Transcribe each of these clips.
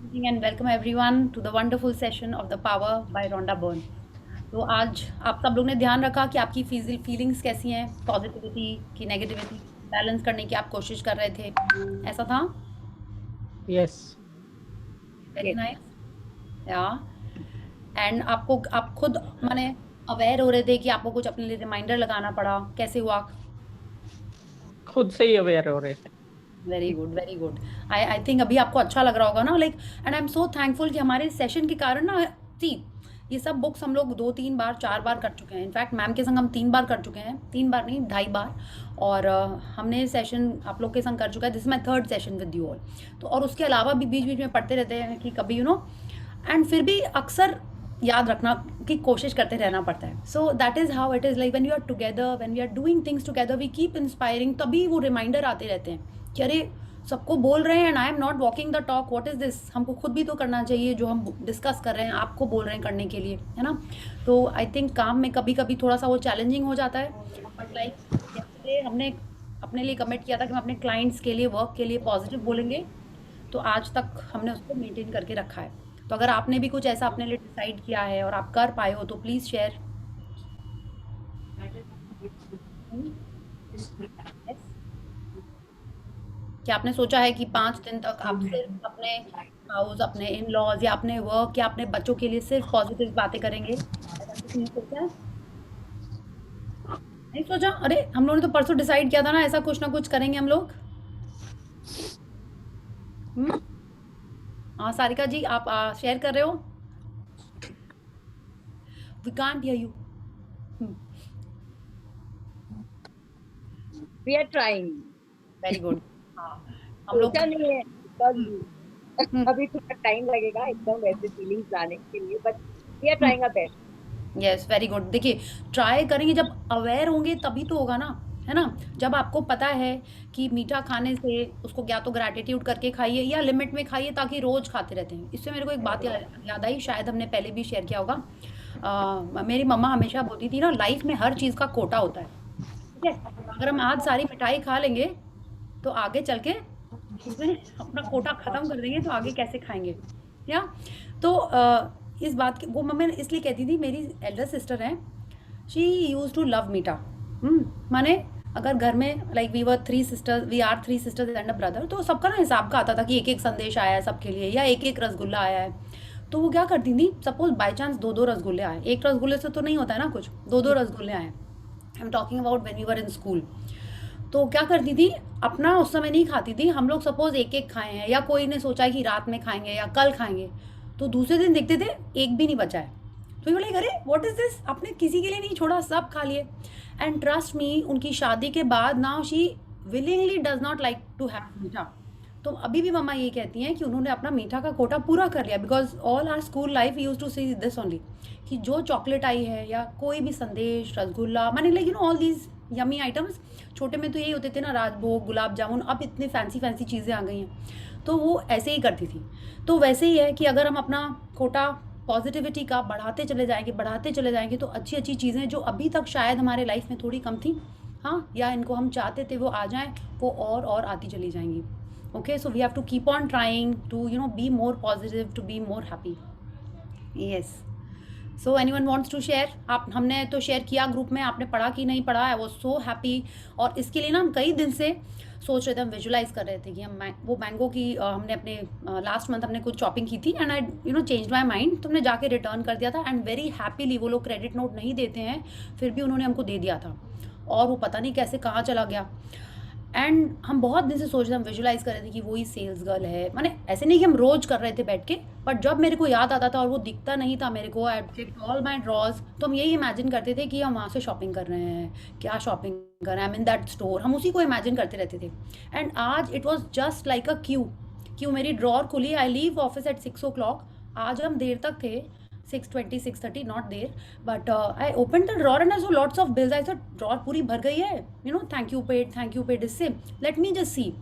Evening and welcome everyone to the wonderful session of the Power by Rhonda Byrne. तो आज आप सब लोग ने ध्यान रखा कि आपकी फीलिंग्स कैसी हैं, पॉजिटिविटी की नेगेटिविटी बैलेंस करने की आप कोशिश कर रहे थे, ऐसा था? Yes. Very Yes. नाइस। या एंड आप खुद माने अवेयर हो रहे थे कि आपको कुछ अपने लिए रिमाइंडर लगाना पड़ा, कैसे हुआ? खुद से ही अवेयर हो रहे थे। Very good, very good. I think अभी आपको अच्छा लग रहा होगा ना, like and I am so thankful कि हमारे सेशन के कारण ना थी ये सब बुक्स हम लोग 2-3 बार 4 बार कर चुके हैं। इनफैक्ट मैम के संग हम 3 बार कर चुके हैं, 3 बार नहीं 2.5 बार। और हमने सेशन आप लोग के संग कर चुका है, this is my 3rd session with you all. तो और उसके अलावा भी बीच बीच में पढ़ते रहते हैं कि कभी एंड फिर भी अक्सर याद रखना की कोशिश करते रहना पड़ता है। So that is how it is, like when you are together, when we are doing things together, we keep inspiring, तभी वो रिमाइंडर आते रहते हैं कि अरे सबको बोल रहे हैं and I am not walking the talk, what is this. हमको खुद भी तो करना चाहिए जो हम डिस्कस कर रहे हैं, आपको बोल रहे हैं करने के लिए, है ना। तो आई थिंक काम में कभी कभी थोड़ा सा वो चैलेंजिंग हो जाता है, बट लाइक yesterday हमने अपने लिए कमिट किया था कि हम अपने क्लाइंट्स के लिए, वर्क के लिए पॉजिटिव बोलेंगे। तो आज तक हमने उसको मेंटेन करके रखा है। तो अगर आपने भी कुछ ऐसा अपने लिए डिसाइड किया है और आप कर पाए हो तो प्लीज़ शेयर। क्या आपने सोचा है कि 5 दिन तक आप सिर्फ अपने हाउस, अपने इन लॉज या अपने वर्क या अपने बच्चों के लिए सिर्फ पॉजिटिव बातें करेंगे? ऐसा किसी ने सोचा है? नहीं सोचा? अरे हम लोगों ने तो परसों डिसाइड किया था ना, ऐसा कुछ ना कुछ करेंगे हम लोग। हाँ सारिका जी, आप शेयर कर रहे हो? We can't hear you. We are trying. Very good. हाँ हम लोग सोचा नहीं है because अभी थोड़ा टाइम लगेगा एकदम वैसे फीलिंग्स लाने के लिए, but we are trying our best. Yes very good. देखिए ट्राई करेंगे, जब अवेयर होंगे तभी तो होगा ना, है ना। जब आपको पता है कि मीठा खाने से उसको या तो ग्रैटिट्यूड करके खाइए या लिमिट में खाइए, ताकि रोज खाते रहते हैं। इससे मेरे को एक बात याद आई, शायद हमने पहले भी शेयर किया होगा। मेरी मम्मा हमेशा बोलती थी ना, लाइफ में हर चीज़ का कोटा होता है, ठीक है। अगर हम आज सारी मिठाई खा लेंगे तो आगे चल के उसमें अपना कोटा ख़त्म कर देंगे, तो आगे कैसे खाएंगे, या तो इस बात की वो मम्मी इसलिए कहती थी, मेरी एल्डर सिस्टर है, शी यूज टू लव मीठा। माने अगर घर में like we are 3 sisters and a brother, तो सबका ना हिसाब का आता था कि एक एक संदेश आया है सबके लिए या एक एक रसगुल्ला आया है। तो वो क्या करती थी, सपोज बाई चांस 2-2 रसगुल्ले आए, एक रसगुल्ले से तो नहीं होता है ना कुछ, 2-2 रसगुल्ले आए। I am talking about when we were in school. तो क्या करती थी, अपना उस समय नहीं खाती थी, हम लोग सपोज एक एक खाए हैं या कोई ने सोचा है कि रात में खाएंगे या कल खाएंगे, तो दूसरे दिन देखते थे एक भी नहीं बचा है। तो ये बोले अरे व्हाट इज दिस, आपने किसी के लिए नहीं छोड़ा, सब खा लिए। एंड ट्रस्ट मी, उनकी शादी के बाद now she willingly does not like to have मीठा। तो अभी भी मम्मा ये कहती हैं कि उन्होंने अपना मीठा का कोटा पूरा कर लिया, because all our school life use to see this only, कि जो चॉकलेट आई है या कोई भी संदेश, रसगुल्ला, माने like all these yummy items. छोटे में तो यही होते थे ना, राजभोग, गुलाब जामुन, अब इतने फैंसी फैंसी चीज़ें आ गई हैं। तो वो ऐसे ही करती थी। तो वैसे ही है कि अगर हम अपना कोटा पॉजिटिविटी का बढ़ाते चले जाएंगे तो अच्छी अच्छी चीज़ें जो अभी तक शायद हमारे लाइफ में थोड़ी कम थी, हाँ, या इनको हम चाहते थे वो आ जाएं, वो और आती चली जाएंगी। Okay, so we have to keep on trying to be more positive, to be more happy. Yes, so anyone wants to share? आप हमने तो शेयर किया ग्रुप में, आपने पढ़ा कि नहीं पढ़ा? I was so happy. और इसके लिए ना हम कई दिन से सोच रहे थे, हम विजुलाइज कर रहे थे कि हम वो मैंगो की हमने अपने लास्ट मंथ हमने कुछ शॉपिंग की थी and I change my mind, तो हमने जाके रिटर्न कर दिया था एंड वेरी हैप्पीली, वो लोग क्रेडिट नोट नहीं देते हैं फिर भी उन्होंने हमको दे दिया था, और वो पता नहीं कैसे कहाँ चला गया। एंड हम बहुत दिन से सोच रहे, हम विजुलाइज कर रहे थे कि वही सेल्स गर्ल है। माने ऐसे नहीं कि हम रोज कर रहे थे बैठ के, बट जब मेरे को याद आता था और वो दिखता नहीं था मेरे को, I check all my drawers, तो हम यही इमेजिन करते थे कि हम वहाँ से शॉपिंग कर रहे हैं, क्या शॉपिंग कर रहे हैं, आई मीन दैट स्टोर, हम उसी को इमेजिन करते रहते थे। एंड आज it was just like a Q मेरी ड्रॉर खुली, I leave office at 6 o'clock, आज हम देर तक थे, 6:20 6:30 not there, but I open the drawer and I saw lots of bills. I thought drawer पूरी भर गई है, थैंक यू पेड इससे, लेट मी जस्ट सी।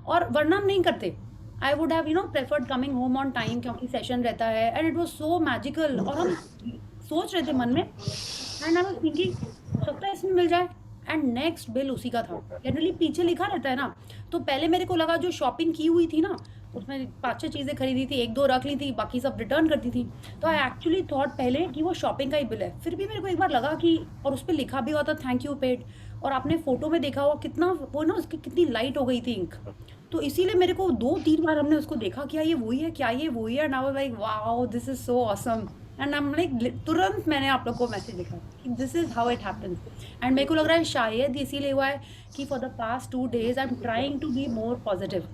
और वरना हम नहीं करते, I would have preferred coming home on time, क्योंकि सेशन रहता है and it was so magical. और हम सोच रहे थे मन में एंड आई वाज थिंकिंग सकता है इसमें मिल जाए, एंड नेक्स्ट बिल उसी का था। जनरली पीछे लिखा रहता है ना, तो पहले मेरे को लगा जो शॉपिंग की हुई थी ना, उसमें 5-6 चीज़ें खरीदी थी, 1-2 रख ली थी, बाकी सब रिटर्न करती थी। तो आई एक्चुअली थॉट पहले कि वो शॉपिंग का ही बिल है। फिर भी मेरे को एक बार लगा कि, और उस पे लिखा भी हुआ था थैंक यू पेड, और आपने फ़ोटो में देखा होगा कितना वो ना उसकी कितनी लाइट हो गई थी इंक। तो इसीलिए मेरे को 2-3 बार हमने उसको देखा, क्या ये वही है? क्या ये वही है? And I was like wow this is so awesome. And I am like तुरंत मैंने आप लोग को मैसेज लिखा कि this is how it happens. And मेरे को लग रहा है शायद इसीलिए हुआ है कि for the past 2 days I am trying to be more positive.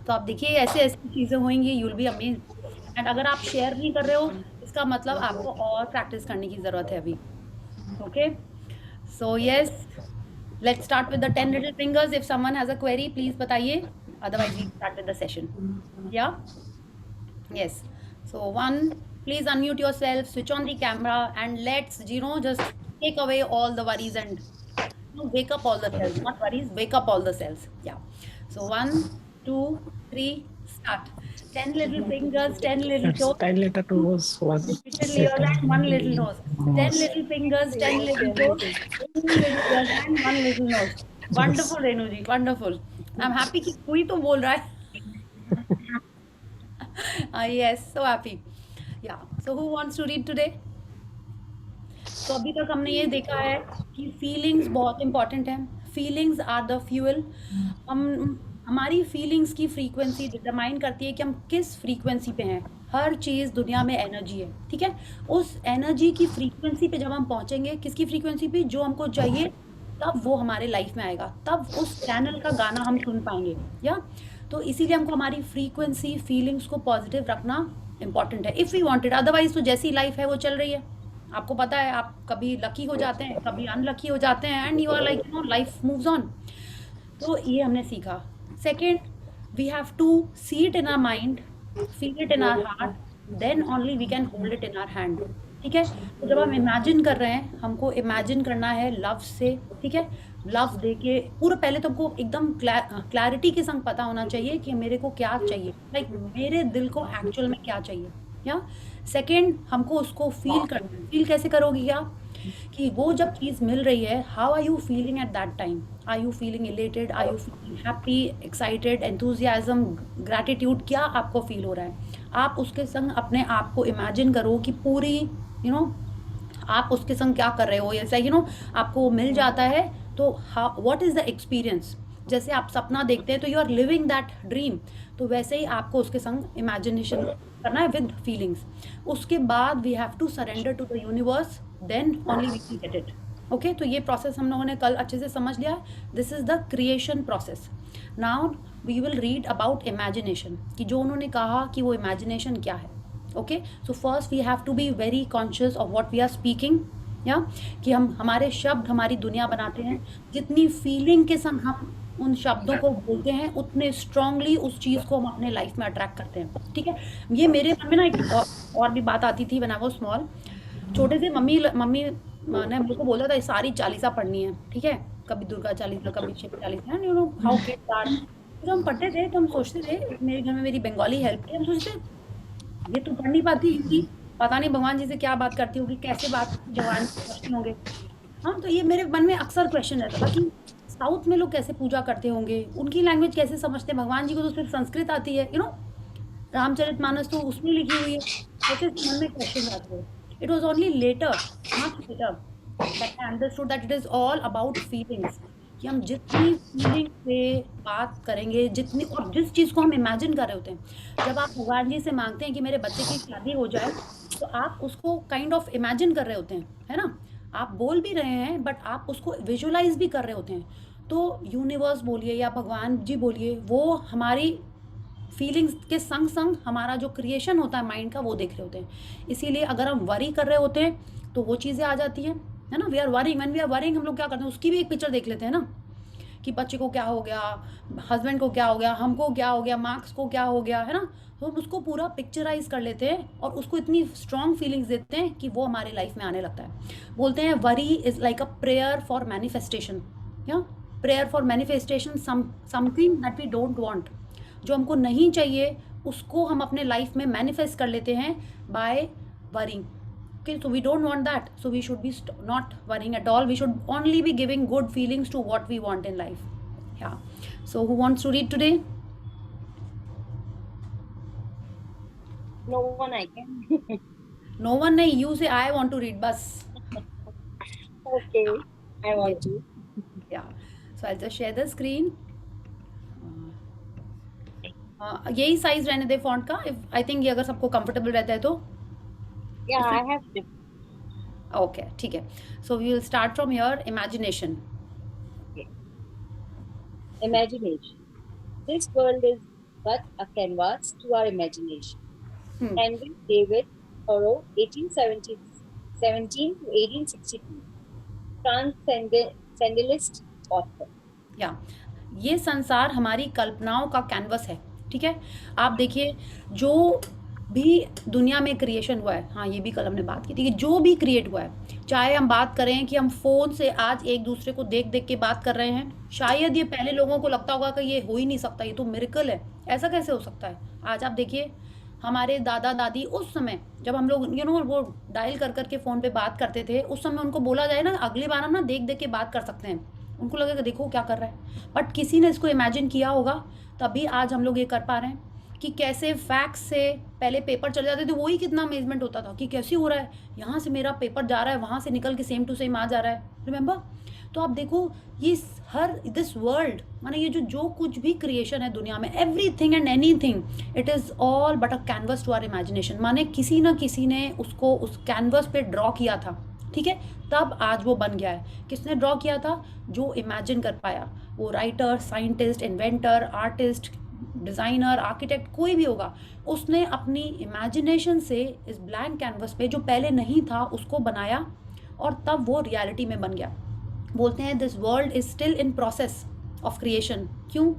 तो आप देखिए ऐसे ऐसी चीज़ें होंगी, you will be amazed. And अगर आप शेयर नहीं कर रहे हो, इसका मतलब आपको और प्रैक्टिस करने की ज़रूरत है अभी। Okay, so yes, let's start with the 10 little fingers. If someone has a query please बताइए, otherwise we start with the session. Yeah yes, so one, please unmute yourself, switch on the camera, and let's just take away all the worries and wake up all the cells, not worries, wake up all the cells. Yeah, so 1, 2, 3, start. 10 little fingers, 10 little It's toes, 10 letter toes, 1 little ears and 1 little nose. 10 little fingers, 10 little toes, 2 little ears and 1 little nose. Wonderful, Renu ji, wonderful. I'm happy कि कोई तो बोल रहा है। Yes, so happy. Yeah, so who wants to read today? तो अभी तक हमने ये देखा है कि फीलिंग्स बहुत इंपॉर्टेंट है। Feelings are the fuel. हम हमारी फीलिंग्स की फ्रीक्वेंसी डिटरमाइन करती है कि हम किस फ्रीक्वेंसी पे हैं। हर चीज़ दुनिया में एनर्जी है, ठीक है। उस एनर्जी की फ्रीक्वेंसी पे जब हम पहुंचेंगे, किसकी फ्रीक्वेंसी पे, जो हमको चाहिए, तब वो हमारे लाइफ में आएगा, तब उस चैनल का गाना हम सुन पाएंगे। या तो इसीलिए हमको हमारी फ्रीक्वेंसी फीलिंग्स को पॉजिटिव रखना इंपॉर्टेंट है इफ़ वी वांटेड। अदरवाइज तो जैसी लाइफ है वो चल रही है, आपको पता है, आप कभी लकी हो जाते हैं, कभी अनलकी हो जाते हैं, and you are like life moves on. तो ये हमने सीखा। Second, we have to see it in our mind, feel it in our heart, then only we can hold it in our hand, ठीक है। तो जब हम इमेजिन कर रहे हैं, हमको इमेजिन करना है लव से, ठीक है। लव दे के पूरा, पहले तो हमको एकदम क्लैरिटी के संग पता होना चाहिए कि मेरे को क्या चाहिए, लाइक मेरे दिल को एक्चुअल में क्या चाहिए। या सेकेंड, हमको उसको फील करना है। फील कैसे करोगी आप, कि वो जब चीज़ मिल रही है, how are you feeling at that time? Are you feeling elated, are you feeling happy, excited, enthusiasm, gratitude, क्या आपको फील हो रहा है? आप उसके संग अपने आप को इमेजिन करो कि पूरी आप उसके संग क्या कर रहे हो। ऐसा आपको वो मिल जाता है, तो व्हाट इज़ द एक्सपीरियंस। जैसे आप सपना देखते हैं तो you are living that dream, तो वैसे ही आपको उसके संग इमेजिनेशन करना है विद फीलिंग्स। उसके बाद we have to surrender to the universe, then only we can get it. Okay, तो ये प्रोसेस हम लोगों ने कल अच्छे से समझ लिया। This is the creation process. Now we will read about imagination, कि जो उन्होंने कहा कि वो इमेजिनेशन क्या है। Okay, so first we have to be very conscious of what we are speaking. या कि हमारे शब्द हमारी दुनिया बनाते हैं। जितनी फीलिंग के संग हम उन शब्दों को बोलते हैं, उतने स्ट्रांगली उस चीज़ को हम अपने लाइफ में अट्रैक्ट करते हैं, ठीक है। ये मेरे मन में ना एक और भी बात आती थी, व्हेन आई वाज स्मॉल। छोटे से मम्मी ने मेरे को बोला था सारी चालीसा पढ़नी है, ठीक है। कभी दुर्गा चालीसा, कभी Shiv Chalisa, and you know how kids are. जब हम पढ़ते थे तो हम सोचते थे, मेरे घर में मेरी बंगाली हेल्प थी, हम सोचते ये तो पढ़ नहीं पाती हिंदी, पता नहीं भगवान जी से क्या बात करती होगी, कैसे बात जवान समझते होंगे। हाँ, तो ये मेरे मन में अक्सर क्वेश्चन रहता था कि साउथ में लोग कैसे पूजा करते होंगे, उनकी लैंग्वेज कैसे समझते हैं, भगवान जी को तो सिर्फ संस्कृत आती है, रामचरितमानस तो उसमें लिखी हुई है। ऐसे मन में क्वेश्चन आते हैं। It was only later, much later, that I understood that it is all about feelings. कि हम जितनी फीलिंग से बात करेंगे, जितनी, और जिस चीज़ को हम इमेजिन कर रहे होते हैं, जब आप भगवान जी से मांगते हैं कि मेरे बच्चे की शादी हो जाए, तो आप उसको काइंड ऑफ इमेजिन कर रहे होते हैं, है ना। आप बोल भी रहे हैं, बट आप उसको विजुअलाइज भी कर रहे होते हैं। तो यूनिवर्स बोलिए या भगवान जी बोलिए, वो हमारी फीलिंग्स के संग संग हमारा जो क्रिएशन होता है माइंड का, वो देख रहे होते हैं। इसीलिए अगर हम वरी कर रहे होते हैं तो वो चीज़ें आ जाती हैं, है ना। We are worrying, when we are worrying, हम लोग क्या करते हैं, उसकी भी एक पिक्चर देख लेते हैं ना, कि बच्चे को क्या हो गया, हस्बैंड को क्या हो गया, हमको क्या हो गया, मार्क्स को क्या हो गया, है ना। तो हम उसको पूरा पिक्चराइज कर लेते हैं और उसको इतनी स्ट्रॉन्ग फीलिंग्स देते हैं कि वो हमारे लाइफ में आने लगता है। बोलते हैं worry is like a prayer for manifestation, yeah prayer for manifestation something that we don't want. जो हमको नहीं चाहिए उसको हम अपने लाइफ में मैनिफेस्ट कर लेते हैं by worrying. Okay, so we don't want that, so we should be not worrying at all. We should only be giving good feelings to what we want in life. Yeah, so who wants to read today? No one I can. No one नहीं, you say I want to read बस. Okay, I Yes. want to. Yeah. So I'll just share the screen. यही size रहने दे font का. If I think ये अगर सबको comfortable रहता है तो Yeah, इफ I इट. have ओके ठीक है. So we will start from your imagination. okay. Imagination. This world is but a canvas to our imagination. Henry David Thoreau, 1817 to 1862, transcendentalist author. या ये संसार हमारी कल्पनाओं का कैनवस है. ठीक है. आप देखिए जो भी दुनिया में क्रिएशन हुआ है, हाँ ये भी कल हमने बात की थी कि जो भी क्रिएट हुआ है, चाहे हम बात करें कि हम फ़ोन से आज एक दूसरे को देख देख के बात कर रहे हैं, शायद ये पहले लोगों को लगता होगा कि ये हो ही नहीं सकता, ये तो मिरेकल है, ऐसा कैसे हो सकता है. आज आप देखिए हमारे दादा दादी उस समय जब हम लोग वो डायल कर करके फ़ोन पे बात करते थे, उस समय उनको बोला जाए ना अगली बार हम ना देख देख के बात कर सकते हैं, उनको लगेगा देखो क्या कर रहा है. बट किसी ने इसको इमेजिन किया होगा, तभी आज हम लोग ये कर पा रहे हैं कि कैसे फैक्स से पहले पेपर चले जाते थे, वही कितना अमेजमेंट होता था कि कैसे हो रहा है, यहाँ से मेरा पेपर जा रहा है, वहाँ से निकल के सेम टू सेम आ जा रहा है. रिमेंबर. तो आप देखो ये हर दिस वर्ल्ड माने ये जो जो कुछ भी क्रिएशन है दुनिया में, everything and anything, it is all but a canvas to our imagination. माने किसी ना किसी ने उसको उस कैनवस पे ड्रॉ किया था. ठीक है. तब आज वो बन गया है. किसने ड्रॉ किया था? जो इमेजिन कर पाया. वो writer, scientist, inventor, artist, designer, architect, कोई भी होगा, उसने अपनी इमेजिनेशन से इस ब्लैंक कैनवस पे जो पहले नहीं था उसको बनाया और तब वो रियलिटी में बन गया. बोलते हैं this world is still in process of creation. क्यों?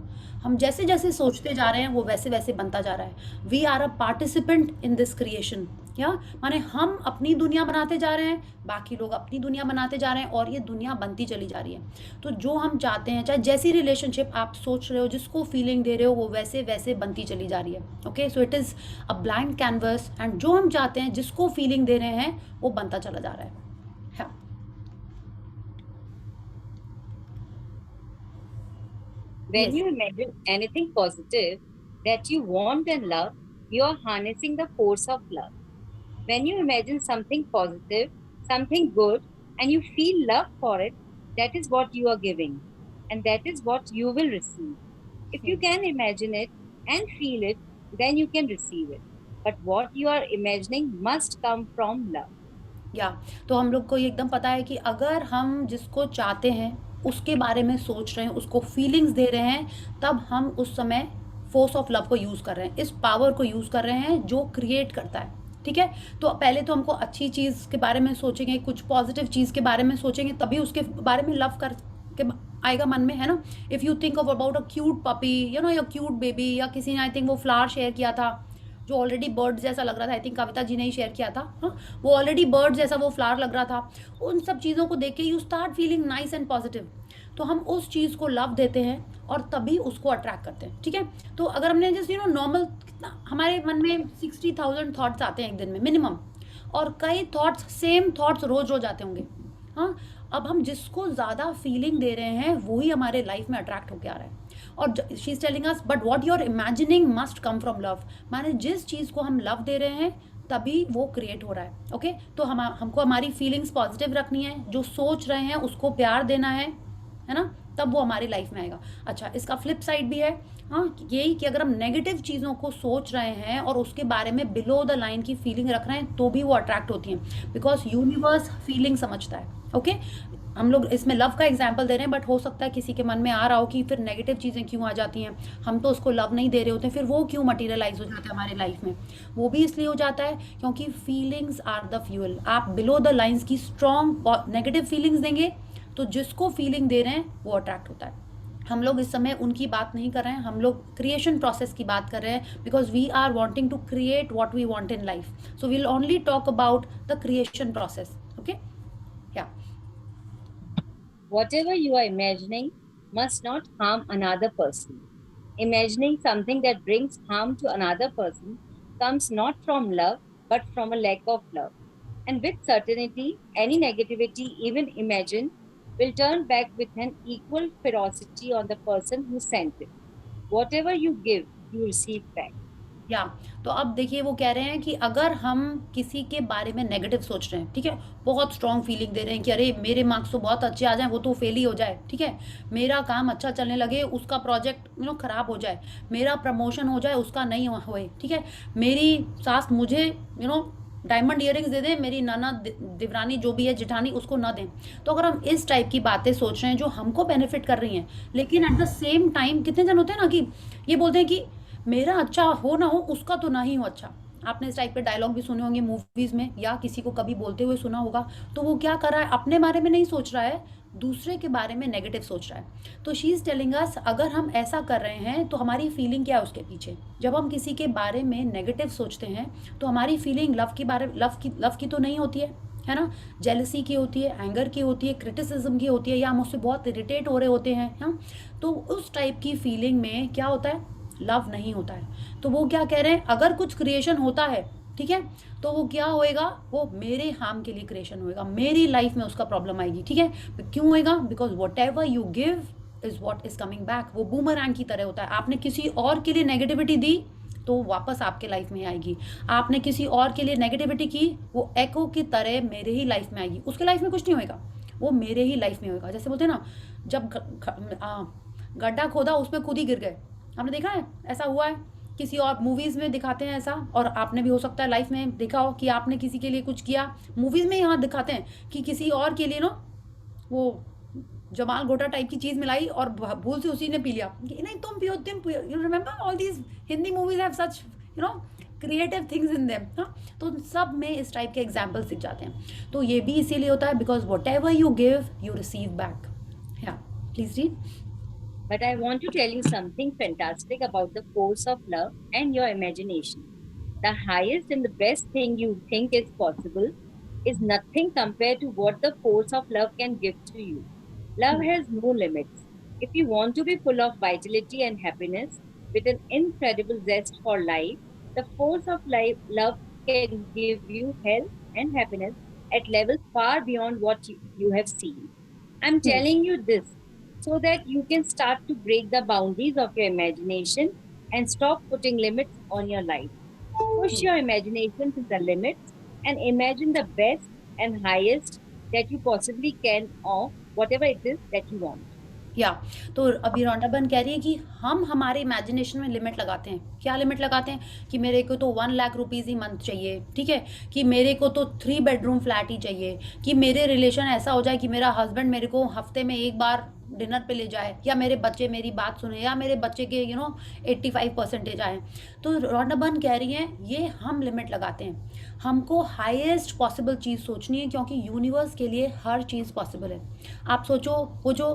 हम जैसे जैसे सोचते जा रहे हैं वो वैसे वैसे बनता जा रहा है. We are a participant in this creation. या माने हम अपनी दुनिया बनाते जा रहे हैं, बाकी लोग अपनी दुनिया बनाते जा रहे हैं और ये दुनिया बनती चली जा रही है. तो जो हम चाहते हैं, चाहे जैसी रिलेशनशिप आप सोच रहे हो, जिसको फीलिंग दे रहे हो, वो वैसे वैसे बनती चली जा रही है. Okay. So it is a blank canvas and जो हम चाहते हैं, जिसको फीलिंग दे रहे हैं, वो बनता चला जा रहा है. हाँ. When Yes. you imagine anything positive that you want and love, you are harnessing the force of love. When you imagine something positive, something good, and you feel love for it, that is what you are giving, and that is what you will receive. If you can imagine it and feel it, then you can receive it. But what you are imagining must come from love. या तो हम लोग को ये एकदम पता है कि अगर हम जिसको चाहते हैं उसके बारे में सोच रहे हैं, उसको फीलिंग्स दे रहे हैं, तब हम उस समय फोर्स ऑफ लव को यूज़ कर रहे हैं, इस पावर को यूज़ कर रहे हैं जो क्रिएट करता है. ठीक है. तो पहले तो हमको अच्छी चीज़ के बारे में सोचेंगे, कुछ पॉजिटिव चीज़ के बारे में सोचेंगे, तभी उसके बारे में लव कर के आएगा मन में, है ना. If you think of about a cute puppy, या क्यूट बेबी, या किसी ने आई थिंक वो फ्लावर शेयर किया था जो ऑलरेडी बर्ड जैसा लग रहा था, आई थिंक कविता जी ने ही शेयर किया था. हाँ, वो ऑलरेडी बर्ड जैसा वो फ्लावर लग रहा था. उन सब चीज़ों को देख के you start feeling nice and positive. तो हम उस चीज़ को लव देते हैं और तभी उसको अट्रैक्ट करते हैं. ठीक है. तो अगर हमने जस्ट नॉर्मल कितना हमारे मन में 60,000 थॉट्स आते हैं एक दिन में मिनिमम, और कई थॉट्स सेम थॉट्स रोज रोज आते होंगे. हाँ. अब हम जिसको ज़्यादा फीलिंग दे रहे हैं वही हमारे लाइफ में अट्रैक्ट होके आ रहा है. और she is telling us but what you are imagining must come from love. माने जिस चीज़ को हम लव दे रहे हैं तभी वो क्रिएट हो रहा है. ओके. तो हमको हमारी फीलिंग्स पॉजिटिव रखनी है, जो सोच रहे हैं उसको प्यार देना है ना, तब वो हमारी लाइफ में आएगा. अच्छा, इसका फ्लिप साइड भी है. हाँ, यही कि अगर हम नेगेटिव चीज़ों को सोच रहे हैं और उसके बारे में बिलो द लाइन की फीलिंग रख रहे हैं तो भी वो अट्रैक्ट होती हैं, बिकॉज यूनिवर्स फीलिंग समझता है. ओके. हम लोग इसमें लव का एग्जाम्पल दे रहे हैं, बट हो सकता है किसी के मन में आ रहा हो कि फिर नेगेटिव चीज़ें क्यों आ जाती हैं, हम तो उसको लव नहीं दे रहे होते, फिर वो क्यों मटीरियलाइज हो जाता है हमारे लाइफ में. वो भी इसलिए हो जाता है क्योंकि फीलिंग्स आर द फ्यूल. आप बिलो द लाइन्स की स्ट्रॉन्ग नेगेटिव फीलिंग्स देंगे तो जिसको फीलिंग दे रहे हैं वो अट्रैक्ट होता है. हम लोग इस समय उनकी बात नहीं कर रहे हैं, हम लोग क्रिएशन प्रोसेस की बात कर रहे हैं, because we are wanting to create what we want in life. So we'll only talk about the creation process. Okay. Yeah Whatever you are imagining must not harm another person. Imagining something that brings harm to another person comes not from love, but from a lack of love. And with certainty, any negativity, even imagined, will turn back with an equal ferocity on the person who sent it. Whatever you give, you receive back. या तो अब देखिए वो कह रहे हैं कि अगर हम किसी के बारे में नेगेटिव सोच रहे हैं, ठीक है, बहुत स्ट्रॉन्ग फीलिंग दे रहे हैं कि अरे मेरे मार्क्स तो बहुत अच्छे आ जाएं, वो तो फेल ही हो जाए, ठीक है, मेरा काम अच्छा चलने लगे, उसका प्रोजेक्ट खराब हो जाए, मेरा प्रमोशन हो जाए, उसका नहीं होए, ठीक है, मेरी सास मुझे डायमंड इयरिंग्स दे दें, मेरी ननद दिवरानी जो भी है जेठानी उसको ना दें। तो अगर हम इस टाइप की बातें सोच रहे हैं जो हमको बेनिफिट कर रही हैं, लेकिन एट द सेम टाइम कितने जन होते हैं ना कि ये बोलते हैं कि मेरा अच्छा हो ना हो, उसका तो ना ही हो अच्छा। आपने इस टाइप के डायलॉग भी सुने होंगे मूवीज में, या किसी को कभी बोलते हुए सुना होगा। तो वो क्या कर रहा है, अपने बारे में नहीं सोच रहा है, दूसरे के बारे में नेगेटिव सोच रहा है। तो शी इज टेलिंग अस, अगर हम ऐसा कर रहे हैं तो हमारी फीलिंग क्या है उसके पीछे। जब हम किसी के बारे में नेगेटिव सोचते हैं तो हमारी फीलिंग लव की तो नहीं होती है ना, जेलसी की होती है, एंगर की होती है, क्रिटिसिज्म की होती है, या हम उससे बहुत इरिटेट हो रहे होते हैं, हाँ। तो उस टाइप की फीलिंग में क्या होता है, लव नहीं होता है। तो वो क्या कह रहे हैं, अगर कुछ क्रिएशन होता है, ठीक है, तो वो क्या होएगा, वो मेरे हार्म के लिए क्रिएशन होएगा, मेरी लाइफ में उसका प्रॉब्लम आएगी, ठीक है। क्यों होएगा, because whatever you give is what is coming back. वो बूमरैंग की तरह होता है, आपने किसी और के लिए नेगेटिविटी दी तो वापस आपके लाइफ में आएगी, आपने किसी और के लिए नेगेटिविटी की, वो एको की तरह मेरे ही लाइफ में आएगी। उसके लाइफ में कुछ नहीं होएगा, वो मेरे ही लाइफ में होएगा। जैसे बोलते हैं ना, जब गड्ढा खोदा उसमें खुद ही गिर गए, आपने देखा है, ऐसा हुआ है, किसी और मूवीज़ में दिखाते हैं ऐसा, और आपने भी हो सकता है लाइफ में देखा हो कि आपने किसी के लिए कुछ किया, मूवीज़ में यहाँ दिखाते हैं कि किसी और के लिए वो जमाल घोटा टाइप की चीज़ मिलाई और भूल से उसी ने पी लिया, कि नहीं तुम पियो, you remember all these Hindi movies have such creative things in them, हाँ। तो सब में इस टाइप के एग्जाम्पल्स दिख जाते हैं। तो ये भी इसीलिए होता है, because whatever you give you receive back. Yeah please read. But I want to tell you something fantastic about the force of love and your imagination. The highest and the best thing you think is possible is nothing compared to what the force of love can give to you. Love has no limits. If you want to be full of vitality and happiness with an incredible zest for life, the force of love can give you health and happiness at levels far beyond what you have seen. I'm telling you this so that you can start to break the boundaries of your imagination and stop putting limits on your life. Push your imagination to the limits and imagine the best and highest that you possibly can of whatever it is that you want. या तो अभी रॉन्डाबन कह रही है कि हम हमारे imagination में लिमिट लगाते हैं। क्या लिमिट लगाते हैं कि मेरे को तो 1 लाख रुपीज़ ही मंथ चाहिए, ठीक है, कि मेरे को तो 3 बेडरूम फ्लैट ही चाहिए, कि मेरे रिलेशन ऐसा हो जाए कि मेरा हस्बैंड मेरे को हफ्ते में एक बार डिनर पे ले जाए, या मेरे बच्चे मेरी बात सुने, या मेरे बच्चे के 85% आए। तो रॉन्डाबन कह रही हैं ये हम लिमिट लगाते हैं। हमको हाईएस्ट पॉसिबल चीज़ सोचनी है, क्योंकि यूनिवर्स के लिए हर चीज़ पॉसिबल है। आप सोचो, वो जो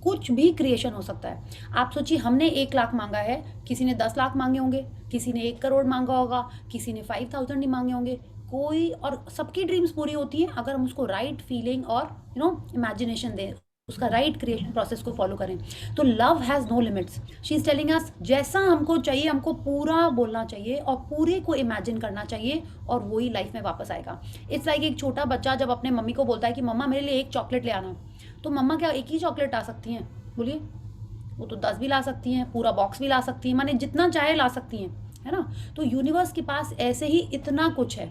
कुछ भी क्रिएशन हो सकता है। आप सोचिए, हमने 1 लाख मांगा है, किसी ने 10 लाख मांगे होंगे, किसी ने 1 करोड़ मांगा होगा, किसी ने 5000 ही मांगे होंगे, कोई, और सबकी ड्रीम्स पूरी होती हैं अगर हम उसको राइट फीलिंग और इमेजिनेशन दें, उसका राइट क्रिएशन प्रोसेस को फॉलो करें। तो love has no limits. She is telling us, जैसा हमको चाहिए हमको पूरा बोलना चाहिए और पूरे को इमेजिन करना चाहिए, और वही लाइफ में वापस आएगा। इट्स लाइक एक छोटा बच्चा जब अपने मम्मी को बोलता है कि मम्मा मेरे लिए 1 चॉकलेट ले आना, तो मम्मा क्या 1 ही चॉकलेट ला सकती हैं, बोलिए? वो तो 10 भी ला सकती हैं, पूरा बॉक्स भी ला सकती हैं, माने जितना चाहे ला सकती हैं, है ना। तो यूनिवर्स के पास ऐसे ही इतना कुछ है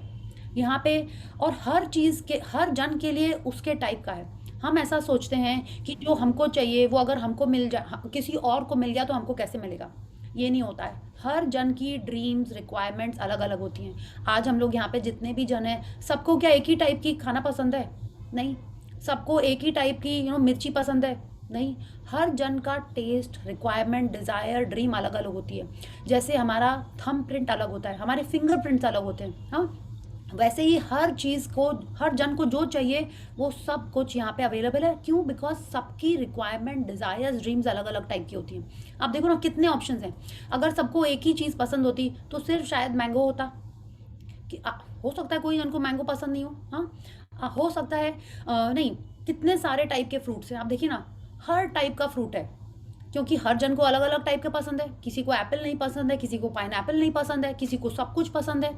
यहाँ पे, और हर चीज़ के, हर जन के लिए उसके टाइप का है। हम ऐसा सोचते हैं कि जो हमको चाहिए वो अगर हमको मिल जाए, किसी और को मिल गया तो हमको कैसे मिलेगा, ये नहीं होता है। हर जन की ड्रीम्स, रिक्वायरमेंट्स अलग अलग होती हैं। आज हम लोग यहाँ पे जितने भी जन हैं, सबको क्या एक ही टाइप की खाना पसंद है? नहीं। सबको एक ही टाइप की मिर्ची पसंद है? नहीं। हर जन का टेस्ट, रिक्वायरमेंट, डिज़ायर, ड्रीम अलग अलग होती है। जैसे हमारा थंब प्रिंट अलग होता है, हमारे फिंगरप्रिंट्स अलग होते हैं, हाँ, वैसे ही हर चीज़ को, हर जन को जो चाहिए वो सब कुछ यहाँ पे अवेलेबल है। क्यों? बिकॉज सबकी रिक्वायरमेंट, डिज़ायर्स, ड्रीम्स अलग अलग टाइप की होती हैं। आप देखो ना कितने ऑप्शंस हैं। अगर सबको एक ही चीज़ पसंद होती तो सिर्फ शायद मैंगो होता, कि हो सकता है कोई जन को मैंगो पसंद नहीं हो, हाँ, हो सकता है नहीं, कितने सारे टाइप के फ्रूट्स हैं। आप देखिए ना, हर टाइप का फ्रूट है, क्योंकि हर जन को अलग अलग टाइप के पसंद है। किसी को एप्पल नहीं पसंद है, किसी को पाइनएप्पल नहीं पसंद है, किसी को सब कुछ पसंद है।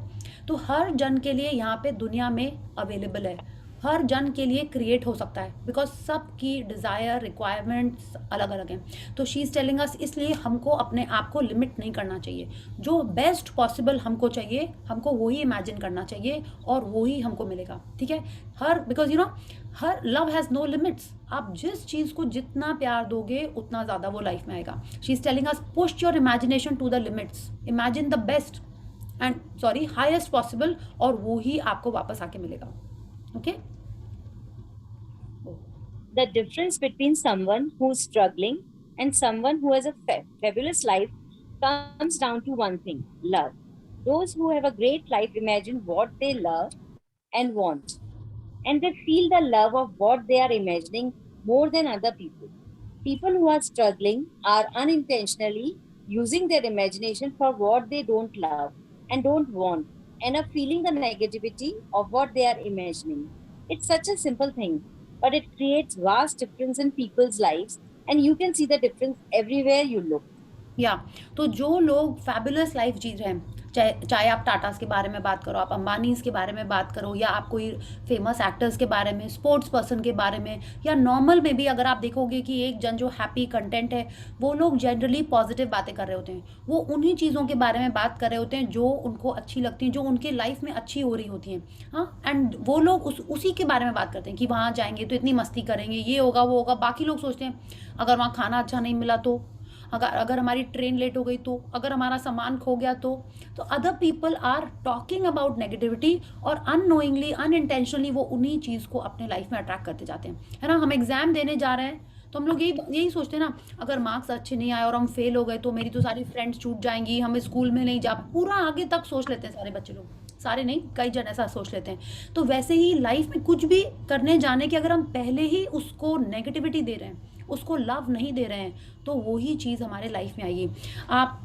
तो हर जन के लिए यहाँ पे दुनिया में अवेलेबल है हर जन के लिए क्रिएट हो सकता है, बिकॉज सबकी डिज़ायर रिक्वायरमेंट्स अलग अलग हैं। तो शी इज़ टेलिंग अस, इसलिए हमको अपने आप को लिमिट नहीं करना चाहिए। जो बेस्ट पॉसिबल हमको चाहिए, हमको वही इमेजिन करना चाहिए और वही हमको मिलेगा, ठीक है। हर बिकॉज यू नो हर लव हैज़ नो लिमिट्स। आप जिस चीज़ को जितना प्यार दोगे उतना ज़्यादा वो लाइफ में आएगा। She is telling us, push your imagination to the limits, imagine the best and highest possible, और वो ही आपको वापस आके मिलेगा। Okay The difference between someone who's struggling and someone who has a fabulous life comes down to one thing: love. Those who have a great life imagine what they love and want, and they feel the love of what they are imagining more than other people. People who are struggling are unintentionally using their imagination for what they don't love and don't want, and are feeling the negativity of what they are imagining. It's such a simple thing, but it creates vast difference in people's lives, and you can see the difference everywhere you look. या तो जो लोग fabulous life जी रहे हैं, चाहे आप टाटास के बारे में बात करो, आप अंबानीज के बारे में बात करो, या आप कोई फेमस एक्टर्स के बारे में, स्पोर्ट्स पर्सन के बारे में, या नॉर्मल में भी अगर आप देखोगे कि एक जन जो हैप्पी कंटेंट है, वो लोग जनरली पॉजिटिव बातें कर रहे होते हैं। वो उन्हीं चीज़ों के बारे में बात कर रहे होते हैं जो उनको अच्छी लगती हैं, जो उनके लाइफ में अच्छी हो रही होती हैं। हाँ, एंड वो लोग उसी के बारे में बात करते हैं कि वहाँ जाएंगे तो इतनी मस्ती करेंगे, ये होगा वो होगा। बाकी लोग सोचते हैं अगर वहाँ खाना अच्छा नहीं मिला तो, अगर हमारी ट्रेन लेट हो गई तो, अगर हमारा सामान खो गया तो other people are talking about negativity, और अननोइंगली अनइंटेंशनली वो उन्हीं चीज़ को अपने लाइफ में अट्रैक्ट करते जाते हैं, है ना। हम एग्जाम देने जा रहे हैं तो हम लोग यही सोचते हैं ना, अगर मार्क्स अच्छे नहीं आए और हम फेल हो गए तो मेरी तो सारी फ्रेंड्स छूट जाएंगी, हम स्कूल में नहीं जा, पूरा आगे तक सोच लेते हैं सारे बच्चे लोग, सारे नहीं, कई जन ऐसा सोच लेते हैं। तो वैसे ही लाइफ में कुछ भी करने जाने के अगर हम पहले ही उसको नेगेटिविटी दे रहे हैं, उसको लव नहीं दे रहे हैं, तो वही चीज़ हमारे लाइफ में आएगी। आप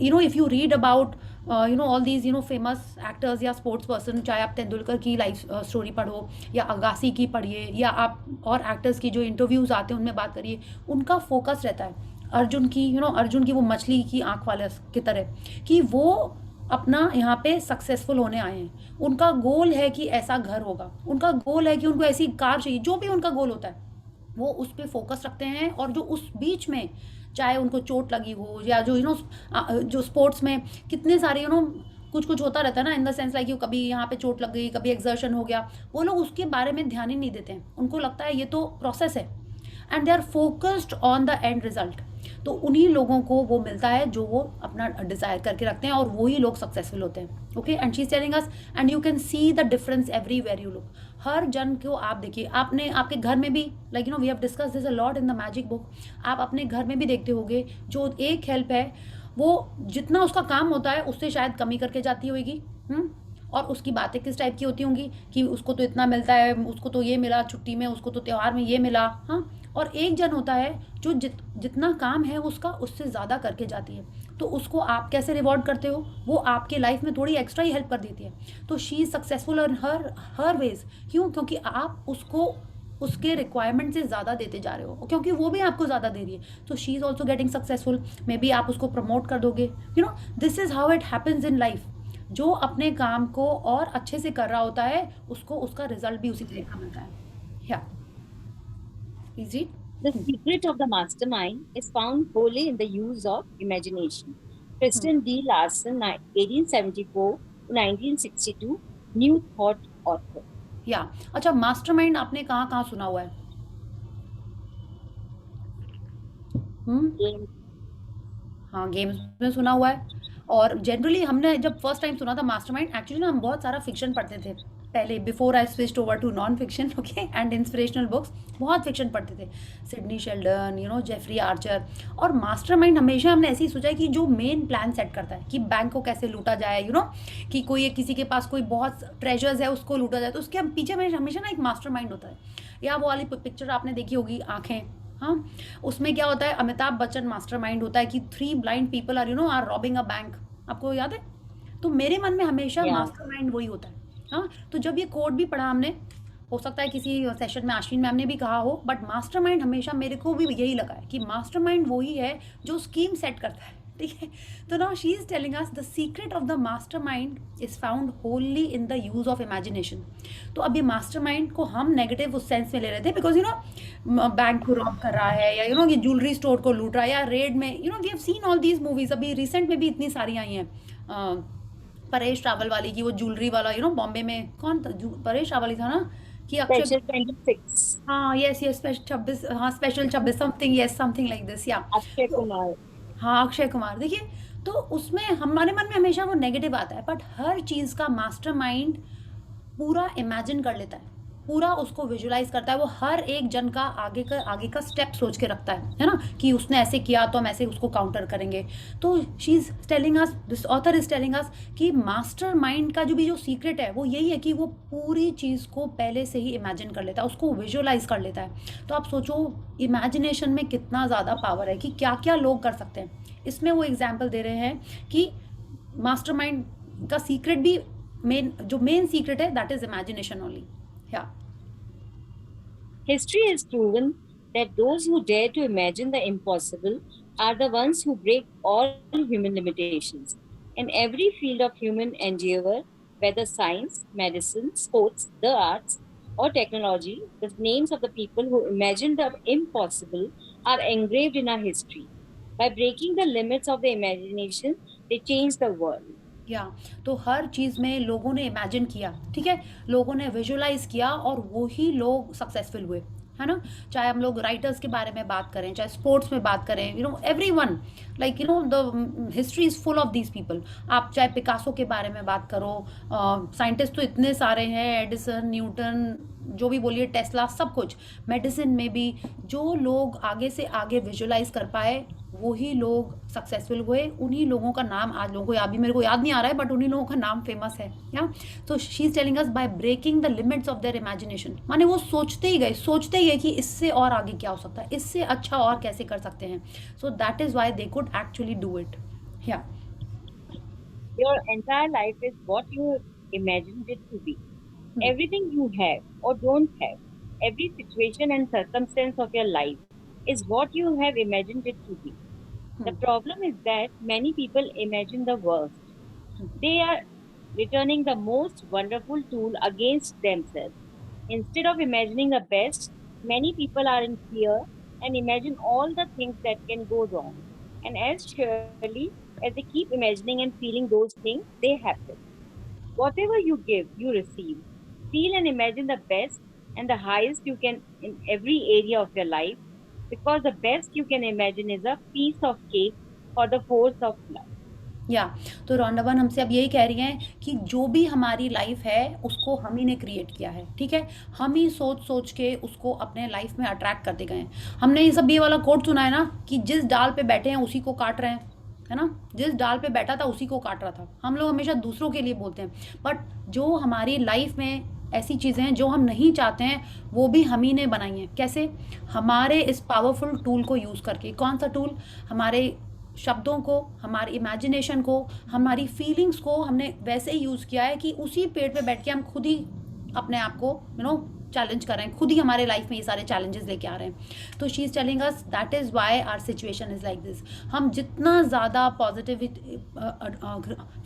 if you read about all these famous actors या स्पोर्ट्स पर्सन, चाहे आप तेंदुलकर की लाइफ स्टोरी पढ़ो या अगासी की पढ़िए, या आप और एक्टर्स की जो इंटरव्यूज़ आते हैं उनमें बात करिए, उनका फोकस रहता है अर्जुन की वो मछली की आँख वाले की तरह, कि वो अपना यहाँ पे सक्सेसफुल होने आए हैं। उनका गोल है कि ऐसा घर होगा, उनका गोल है कि उनको ऐसी कार चाहिए, जो भी उनका गोल होता है वो उस पर फोकस रखते हैं। और जो उस बीच में चाहे उनको चोट लगी हो, या जो जो स्पोर्ट्स में कितने सारे कुछ होता रहता है ना, इन द सेंस लाइक कभी यहाँ पे चोट लग गई, कभी एक्सर्शन हो गया, वो लोग उसके बारे में ध्यान ही नहीं देते हैं। उनको लगता है ये तो प्रोसेस है, and they are focused on the end result. तो उन्हीं लोगों को वो मिलता है जो वो अपना डिज़ायर करके रखते हैं, और वही लोग सक्सेसफुल होते हैं। Okay, and she is telling us, and you can see the difference everywhere you look. हर जन को आप देखिए, आपके घर में भी, like we have discuss this a lot in the magic book, आप अपने घर में भी देखते होंगे, जो एक हेल्प है वो जितना उसका काम होता है उससे शायद कमी करके जाती होगी। और उसकी बातें किस टाइप की होती होंगी कि उसको तो इतना मिलता है, उसको तो ये मिला छुट्टी में, उसको तो त्यौहार में ये मिला। हाँ, और एक जन होता है जो जितना काम है उसका उससे ज़्यादा करके जाती है। तो उसको आप कैसे रिवॉर्ड करते हो, वो आपके लाइफ में थोड़ी एक्स्ट्रा ही हेल्प कर देती है। तो she is successful in her veg. क्यों? क्योंकि आप उसको उसके रिक्वायरमेंट से ज़्यादा देते जा रहे हो, क्योंकि वो भी आपको ज़्यादा दे रही है। तो she is also getting successful. May be आप उसको प्रमोट कर दोगे। This is how it happens in life. जो अपने काम को और अच्छे से कर रहा होता है उसको उसका रिजल्ट भी उसी तरह का मिलता है। या is it? The secret of the mastermind is found wholly in the use of imagination. Kristen D. Larson, 1874 to 1962, New Thought author. या अच्छा, मास्टरमाइंड आपने कहाँ सुना हुआ है? हाँ, गेम्स में सुना हुआ है। और जनरली हमने जब फर्स्ट टाइम सुना था मास्टरमाइंड, एक्चुअली ना हम बहुत सारा फिक्शन पढ़ते थे पहले, before I switched over to non fiction, okay, and inspirational books, बहुत फिक्शन पढ़ते थे, सिडनी शेल्डन, जेफरी आर्चर। और मास्टरमाइंड हमेशा हमने ऐसे ही सोचा है कि जो मेन प्लान सेट करता है कि बैंक को कैसे लूटा जाए, कि कोई किसी के पास कोई बहुत ट्रेजर्स है उसको लूटा जाए, तो उसके पीछे में हमेशा ना एक मास्टरमाइंड होता है। या वो वाली पिक्चर आपने देखी होगी आँखें, हाँ, उसमें क्या होता है, अमिताभ बच्चन मास्टरमाइंड होता है कि 3 blind people are robbing a bank, आपको याद है? तो मेरे मन में हमेशा मास्टरमाइंड वही होता है। हाँ, तो जब ये कोड भी पढ़ा हमने, हो सकता है किसी सेशन में आश्विन मैम ने भी कहा हो, बट मास्टरमाइंड हमेशा मेरे को भी यही लगा है कि मास्टरमाइंड वही है जो स्कीम सेट करता है, ठीक है। तो now she is telling us the secret of the mastermind is found होनली in the use of imagination. तो अब ये मास्टरमाइंड को हम नेगेटिव उस सेंस में ले रहे थे, बिकॉज बैंक को रॉब कर रहा है, या ये ज्वेलरी स्टोर को लूट रहा है, या रेड में we have seen all these movies. अभी रिसेंट में भी इतनी सारी आई हैं, परेश रावल वाली की, वो ज्वेलरी वाला बॉम्बे में कौन था, परेश रावल ही था ना, कि अक्षय, Special 26, हाँ यस यस, स्पेशल 26, हाँ special 26 something, yes something like this, या Akshay Kumar. हाँ अक्षय कुमार। देखिए, तो उसमें हमारे मन में हमेशा वो नेगेटिव आता है, बट हर चीज़ का मास्टरमाइंड पूरा इमेजिन कर लेता है, पूरा उसको विजुलाइज करता है। वो हर एक जन का आगे का स्टेप सोच के रखता है ना, कि उसने ऐसे किया तो हम ऐसे उसको काउंटर करेंगे। तो she is telling us, this author is telling अस कि मास्टरमाइंड का जो सीक्रेट है वो यही है कि वो पूरी चीज़ को पहले से ही इमेजिन कर लेता है, उसको विजुलाइज कर लेता है। तो आप सोचो इमेजिनेशन में कितना ज़्यादा पावर है, कि क्या क्या लोग कर सकते हैं। इसमें वो एग्जाम्पल दे रहे हैं कि मास्टरमाइंड का सीक्रेट भी मेन सीक्रेट है, दैट इज इमेजिनेशन ओनली। या History has proven that those who dare to imagine the impossible are the ones who break all human limitations. In every field of human endeavor, whether science, medicine, sports, the arts, or technology, the names of the people who imagined the impossible are engraved in our history. By breaking the limits of the imagination, they changed the world. या तो हर चीज़ में लोगों ने imagine किया, ठीक है, लोगों ने विजुलाइज किया, और वो ही लोग सक्सेसफुल हुए, है ना। चाहे हम लोग राइटर्स के बारे में बात करें, चाहे स्पोर्ट्स में बात करें, everyone, like the history is full of these people. आप चाहे पिकासो के बारे में बात करो, साइंटिस्ट तो इतने सारे हैं, एडिसन, न्यूटन, जो भी बोलिए, टेस्ला, सब कुछ। मेडिसिन में भी जो लोग आगे से आगे विजुलाइज कर पाए वही लोग सक्सेसफुल हुए। उन्हीं लोगों का नाम आज लोगों को याद भी, मेरे को याद नहीं आ रहा है, बट उन्हीं लोगों का नाम फेमस है। या तो she is telling us by breaking the limits of their imagination, माने वो सोचते ही गए कि इससे और आगे क्या हो सकता है, इससे अच्छा और कैसे कर सकते हैं। सो that is why they could actually do it. या Your entire life is what you imagined it to be. Everything you have or don't have, every situation and circumstance of your life is what you have imagined it to be. The problem is that many people imagine the worst. They are returning the most wonderful tool against themselves. Instead of imagining the best, many people are in fear and imagine all the things that can go wrong. And as surely as they keep imagining and feeling those things, they happen. Whatever you give, you receive. Feel and imagine the best and the highest you can in every area of your life, because the best you can imagine is a piece of cake for the force of love. या तो रॉन्डावन हमसे अब यही कह रही हैं कि जो भी हमारी लाइफ है उसको हम ही ने क्रिएट किया है, ठीक है। हम ही सोच सोच के उसको अपने लाइफ में अट्रैक्ट करते गए हैं। हमने ये वाला कोट सुना है ना, कि जिस डाल पे बैठे हैं उसी को काट रहे हैं, है ना। जिस डाल पे बैठा था उसी को काट रहा था। हम लोग हमेशा दूसरों के लिए बोलते हैं, बट जो हमारी लाइफ में ऐसी चीज़ें हैं जो हम नहीं चाहते हैं वो भी हम ही ने बनाई हैं। कैसे? हमारे इस पावरफुल टूल को यूज़ करके। कौन सा टूल? हमारे शब्दों को, हमारी इमेजिनेशन को, हमारी फीलिंग्स को हमने वैसे ही यूज़ किया है कि उसी पेड़ पे बैठ के हम खुद ही अपने आप को चैलेंज कर रहे हैं, खुद ही हमारे लाइफ में ये सारे चैलेंजेस लेके आ रहे हैं। तो she is telling us that is why our situation is like this. हम जितना ज़्यादा पॉजिटिव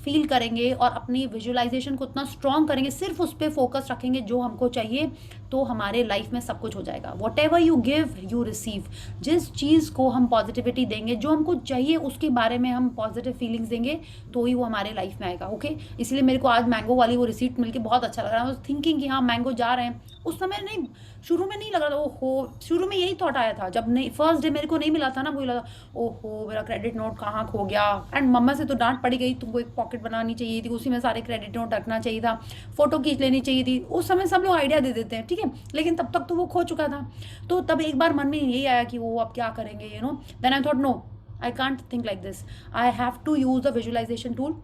फील करेंगे और अपनी विजुअलाइजेशन को उतना स्ट्रॉन्ग करेंगे, सिर्फ उस पर फोकस रखेंगे जो हमको चाहिए, तो हमारे लाइफ में सब कुछ हो जाएगा। What ever you give you receive. जिस चीज़ को हम पॉजिटिविटी देंगे, जो हमको चाहिए उसके बारे में हम पॉजिटिव फीलिंग्स देंगे, तो ही वो हमारे लाइफ में आएगा। ओके, इसलिए मेरे को आज मैंगो वाली वो रिसीट मिलके बहुत अच्छा लग रहा है। आई वाज थिंकिंग कि हाँ मैंगो जा रहे हैं, उस समय नहीं, शुरू में नहीं लग रहा था। ओहो, शुरू में यही थॉट आया था जब नहीं, फर्स्ट डे मेरे को नहीं मिला था ना, वही लगा ओहो मेरा क्रेडिट नोट कहाँ खो गया। एंड मम्मा से तो डांट पड़ी गई, तुमको एक पॉकेट बनानी चाहिए थी, उसी में सारे क्रेडिट नोट रखना चाहिए था, फोटो खींच लेनी चाहिए थी। उस समय सब लोग आइडिया दे देते हैं, ठीक है, लेकिन तब तक तो वो खो चुका था। तो तब एक बार मन में यही आया कि वो अब क्या करेंगे, then I thought no, I can't think like this, I have to use the visualisation tool.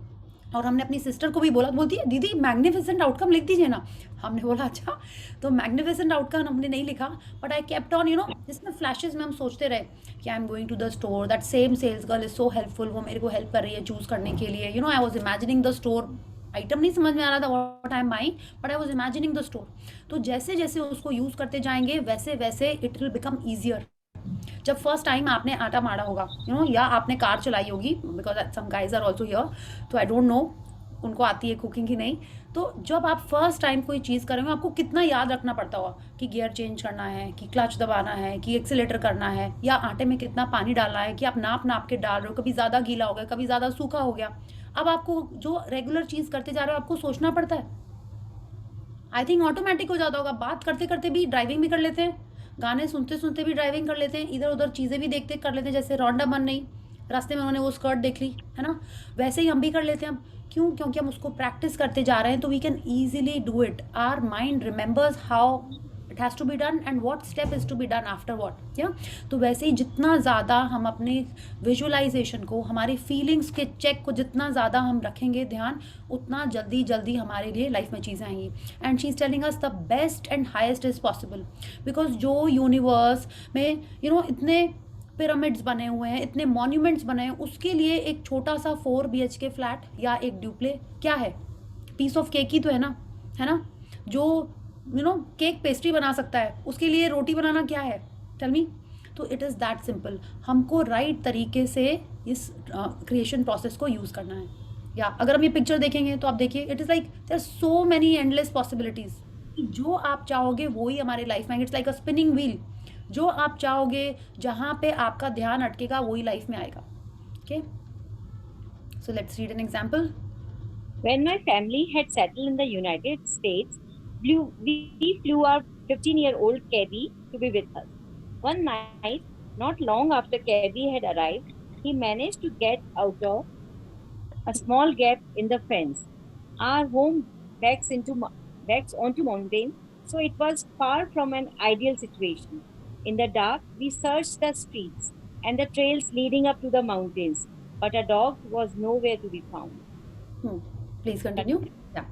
और हमने अपनी सिस्टर को भी बोला, बोलती है दीदी मैग्निफिसेंट आउटकम लिख दीजिए ना। हमने बोला अच्छा, तो मैग्निफिसेंट आउटकम हमने नहीं लिखा, बट आई केप्ट ऑन जिसमें फ्लैशेस में हम सोचते रहे कि I am going to the store, that same sales girl is so helpful, वो मेरे को हेल्प कर रही है चूज़ करने के लिए। I was imagining the store, item नहीं समझ में आ रहा था what I am buying, but I was imagining the store. तो जैसे जैसे उसको यूज़ करते जाएंगे वैसे वैसे इट विल बिकम ईजियर। जब फर्स्ट टाइम आपने आटा मारा होगा, या आपने कार चलाई होगी, because some guys are also here, तो आई डोंट नो उनको आती है कुकिंग की नहीं। तो जब आप फर्स्ट टाइम कोई चीज़ करेंगे, आपको कितना याद रखना पड़ता होगा कि गियर चेंज करना है, कि क्लच दबाना है, कि एक्सीलेटर करना है, या आटे में कितना पानी डालना है, कि आप नाप नाप के डाल रहे हो, कभी ज़्यादा गीला हो गया, कभी ज़्यादा सूखा हो गया। अब आपको जो रेगुलर चीज़ करते जा रहे हो, आपको सोचना पड़ता है। आई थिंक ऑटोमेटिक हो जाता होगा, बात करते करते भी ड्राइविंग भी कर लेते हैं, गाने सुनते सुनते भी ड्राइविंग कर लेते हैं, इधर उधर चीज़ें भी देखते कर लेते हैं। जैसे रौंडा बन नहीं, रास्ते में उन्होंने वो स्कर्ट देख ली, है ना, वैसे ही हम भी कर लेते हैं। हम क्यों? क्योंकि हम उसको प्रैक्टिस करते जा रहे हैं, तो we can easily do it. Our mind remembers how it has to be done and what step is to be done after what, yeah. तो वैसे ही जितना ज़्यादा हम अपने विजुअलाइजेशन को, हमारी फीलिंग्स के चेक को जितना ज़्यादा हम रखेंगे ध्यान, उतना जल्दी जल्दी हमारे लिए लाइफ में चीज़ें आएंगी। And she is telling us the best and highest is possible, because जो यूनिवर्स में इतने पिरामिड्स बने हुए हैं, इतने मॉन्यूमेंट्स बने हैं, उसके लिए एक छोटा सा 4 BHK फ्लैट या एक ड्यूप्ले क्या है? पीस ऑफ केक ही तो है ना, है ना। जो केक पेस्ट्री बना सकता है, उसके लिए रोटी बनाना क्या है? Tell me. तो इट इज़ दैट सिंपल। हमको राइट तरीके से इस क्रिएशन प्रोसेस को यूज़ करना है। या अगर हम ये पिक्चर देखेंगे तो आप देखिए, it is like there are so many endless possibilities. जो आप चाहोगे वो ही हमारे लाइफ में, it's like a spinning wheel. जो आप चाहोगे, जहाँ पे आपका ध्यान अटकेगा, वही लाइफ में आएगा। Okay, so let's read an example. When my family had settled in the United States, we flew our 15-year-old Kevin to be with us. One night, not long after Kevin had arrived, he managed to get out of a small gap in the fence. Our home backs onto mountain, so it was far from an ideal situation. In the dark, we searched the streets and the trails leading up to the mountains, but a dog was nowhere to be found. Please continue. Yeah.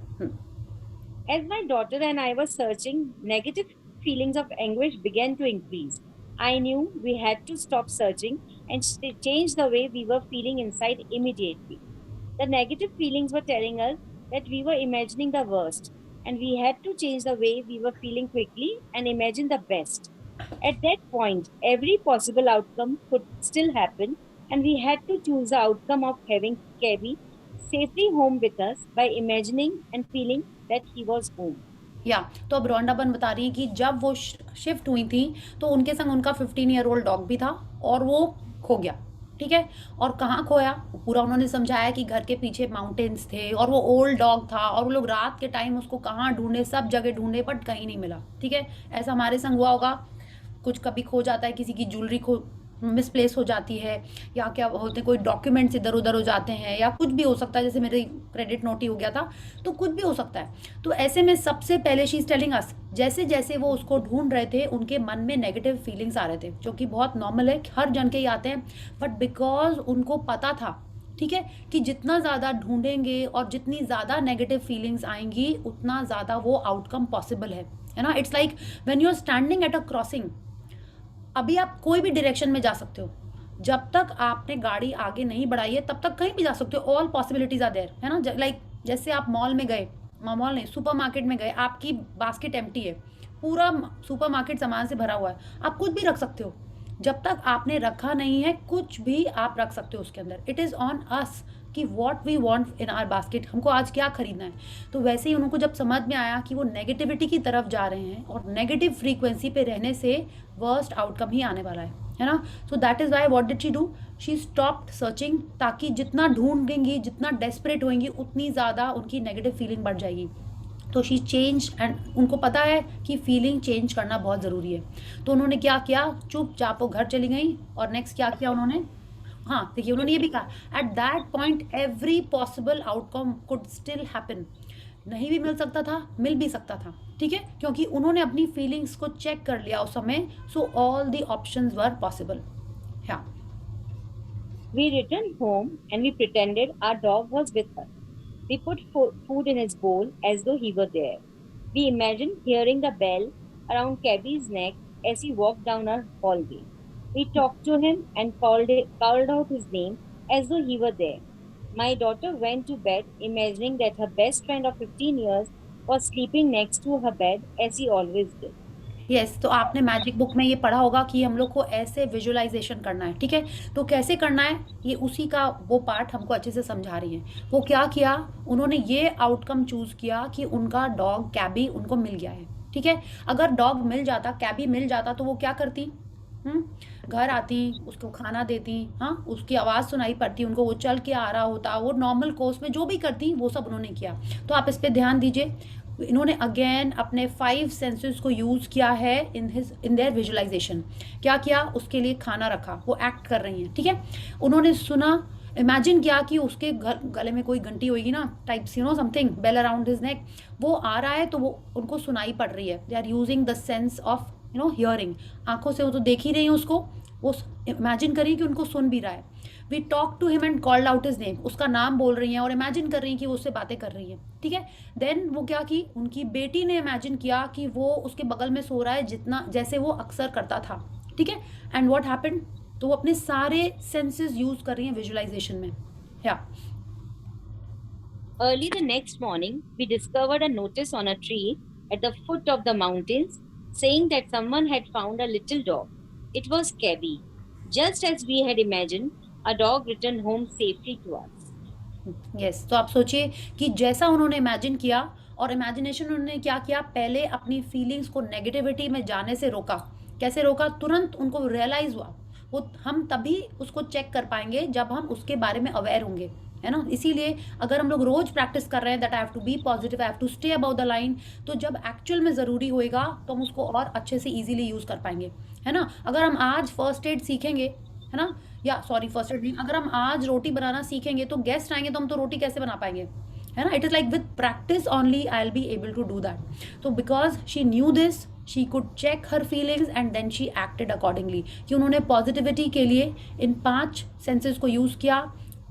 As my daughter and I were searching, negative feelings of anguish began to increase. I knew we had to stop searching and change the way we were feeling inside immediately. The negative feelings were telling us that we were imagining the worst, and we had to change the way we were feeling quickly and imagine the best. At that point, every possible outcome could still happen, and we had to choose the outcome of having Kevin safely home with us by imagining and feeling that he was home. या तो अब रौंडाबन बता रही है कि जब वो shift हुई थी, तो उनके संग उनका 15-year-old डॉग भी था, और वो खो गया। ठीक है, और कहाँ खोया? पूरा उन्होंने समझाया कि घर के पीछे माउंटेन्स थे, और वो ओल्ड डॉग था, और वो लोग रात के टाइम उसको कहाँ ढूंढे, सब जगह ढूंढे, बट कहीं नहीं मिला। ठीक है, ऐसा हमारे संग हुआ होगा, कुछ कभी खो जाता है, किसी की ज्वेलरी खो मिसप्लेस हो जाती है, या क्या होते हैं, कोई डॉक्यूमेंट्स इधर उधर हो जाते हैं, या कुछ भी हो सकता है, जैसे मेरे क्रेडिट नोट ही हो गया था, तो कुछ भी हो सकता है। तो ऐसे में सबसे पहले शी इज टेलिंग अस, जैसे जैसे वो उसको ढूंढ रहे थे, उनके मन में नेगेटिव फीलिंग्स आ रहे थे, जो कि बहुत नॉर्मल है, हर जन के ही आते हैं। बट बिकॉज उनको पता था, ठीक है, कि जितना ज़्यादा ढूंढेंगे और जितनी ज़्यादा नेगेटिव फीलिंग्स आएंगी, उतना ज़्यादा वो आउटकम पॉसिबल है ना। It's like when you are standing at a crossing, अभी आप कोई भी डायरेक्शन में जा सकते हो, जब तक आपने गाड़ी आगे नहीं बढ़ाई है, तब तक कहीं भी जा सकते हो। ऑल पॉसिबिलिटीज आर देयर, है ना। लाइक जैसे आप मॉल में गए, मॉल नहीं, सुपरमार्केट में गए, आपकी बास्केट एम्प्टी है, पूरा सुपरमार्केट सामान से भरा हुआ है, आप कुछ भी रख सकते हो। जब तक आपने रखा नहीं है, कुछ भी आप रख सकते हो उसके अंदर। इट इज़ ऑन अस कि what we want in our basket, हमको आज क्या खरीदना है। तो वैसे ही उनको जब समझ में आया कि वो नेगेटिविटी की तरफ जा रहे हैं, और नेगेटिव फ्रीक्वेंसी पे रहने से वर्स्ट आउटकम ही आने वाला है ना। सो that is why what did she do, she stopped searching, ताकि जितना ढूंढेंगी, जितना डेस्परेट होंगी, उतनी ज़्यादा उनकी नेगेटिव फीलिंग बढ़ जाएगी। तो शी चेंज, एंड उनको पता है कि फीलिंग चेंज करना बहुत ज़रूरी है। तो उन्होंने क्या किया, चुपचाप वो घर चली गई, और नेक्स्ट क्या किया उन्होंने, हाँ देखिए, उन्होंने ये भी कहा, at that point every possible outcome could still happen. नहीं भी मिल सकता था, मिल भी सकता था, ठीक है, क्योंकि उन्होंने अपनी फीलिंग्स को चेक कर लिया उस समय। So all the options were possible. हाँ, We returned home and we pretended our dog was with us. We put food in his bowl as though he were there. We imagined hearing the bell around Cabby's neck as he walked down our hallway. We talked to him and called out his name as though he were there. My daughter went to bed imagining that her best friend of 15 years was sleeping next to her bed as he always did. Yes, तो आपने magic book में ये पढ़ा होगा कि हम लोग को ऐसे विजुअलाइजेशन करना है, ठीक है। तो कैसे करना है, ये उसी का वो पार्ट हमको अच्छे से समझा रही है। वो क्या किया, उन्होंने ये आउटकम चूज किया कि उनका डॉग कैबी उनको मिल गया है, ठीक है। अगर डॉग मिल जाता, कैबी मिल जाता, तो वो क्या करती, हम्म, घर आती, उसको खाना देती, हाँ, उसकी आवाज़ सुनाई पड़ती उनको, वो चल के आ रहा होता, वो नॉर्मल कोर्स में जो भी करती वो सब उन्होंने किया। तो आप इस पे ध्यान दीजिए, इन्होंने अगेन अपने 5 सेंसेस को यूज़ किया है इन देयर विजुअलाइजेशन। क्या किया, उसके लिए खाना रखा, वो एक्ट कर रही हैं, ठीक है। उन्होंने सुना, इमेजिन किया कि उसके गले में कोई घंटी होगी ना, types, you know, something bell around his neck, वो आ रहा है तो वो उनको सुनाई पड़ रही है। They are using the sense of, you know, hearing. आंखों से वो तो देख ही रही है उसको, वो इमेजिन करिए कि उनको सुन भी रहा है। We talk to him and called out his name, उसका नाम बोल रही हैं और इमेजिन कर रही हैं कि वो उससे बातें कर रही हैं, ठीक है। देन वो क्या की, उनकी बेटी ने इमेजिन किया कि वो उसके बगल में सो रहा है, जितना जैसे वो अक्सर करता था, ठीक है। एंड व्हाट हैपेंड, तो वो अपने सारे सेंसेस यूज कर रही हैं विजुअलाइजेशन में। या Early the next morning, we discovered a notice on a tree at the foot of the mountains saying that someone had found a little dog. It was Cabby. Just as we had imagined, a dog returned home safely to us. Yes, तो आप सोचिए कि जैसा उन्होंने imagine किया, और imagination उन्होंने क्या किया, पहले अपनी फीलिंग्स को नेगेटिविटी में जाने से रोका। कैसे रोका, तुरंत उनको रियलाइज हुआ। वो हम तभी उसको चेक कर पाएंगे जब हम उसके बारे में अवेयर होंगे, है ना। इसीलिए अगर हम लोग रोज प्रैक्टिस कर रहे हैं that I have to be positive, I have to stay about the line, तो जब एक्चुअल में ज़रूरी होएगा तो हम उसको और अच्छे से इजीली यूज़ कर पाएंगे, है ना। अगर हम आज फर्स्ट एड सीखेंगे, है ना, या सॉरी फर्स्ट एड नहीं, अगर हम आज रोटी बनाना सीखेंगे तो गेस्ट आएंगे तो हम तो रोटी कैसे बना पाएंगे, है ना। It is like with practice only I will be able to do that. तो because she knew this, she could check her feelings and then she acted accordingly, कि उन्होंने पॉजिटिविटी के लिए इन 5 सेंसेस को यूज़ किया।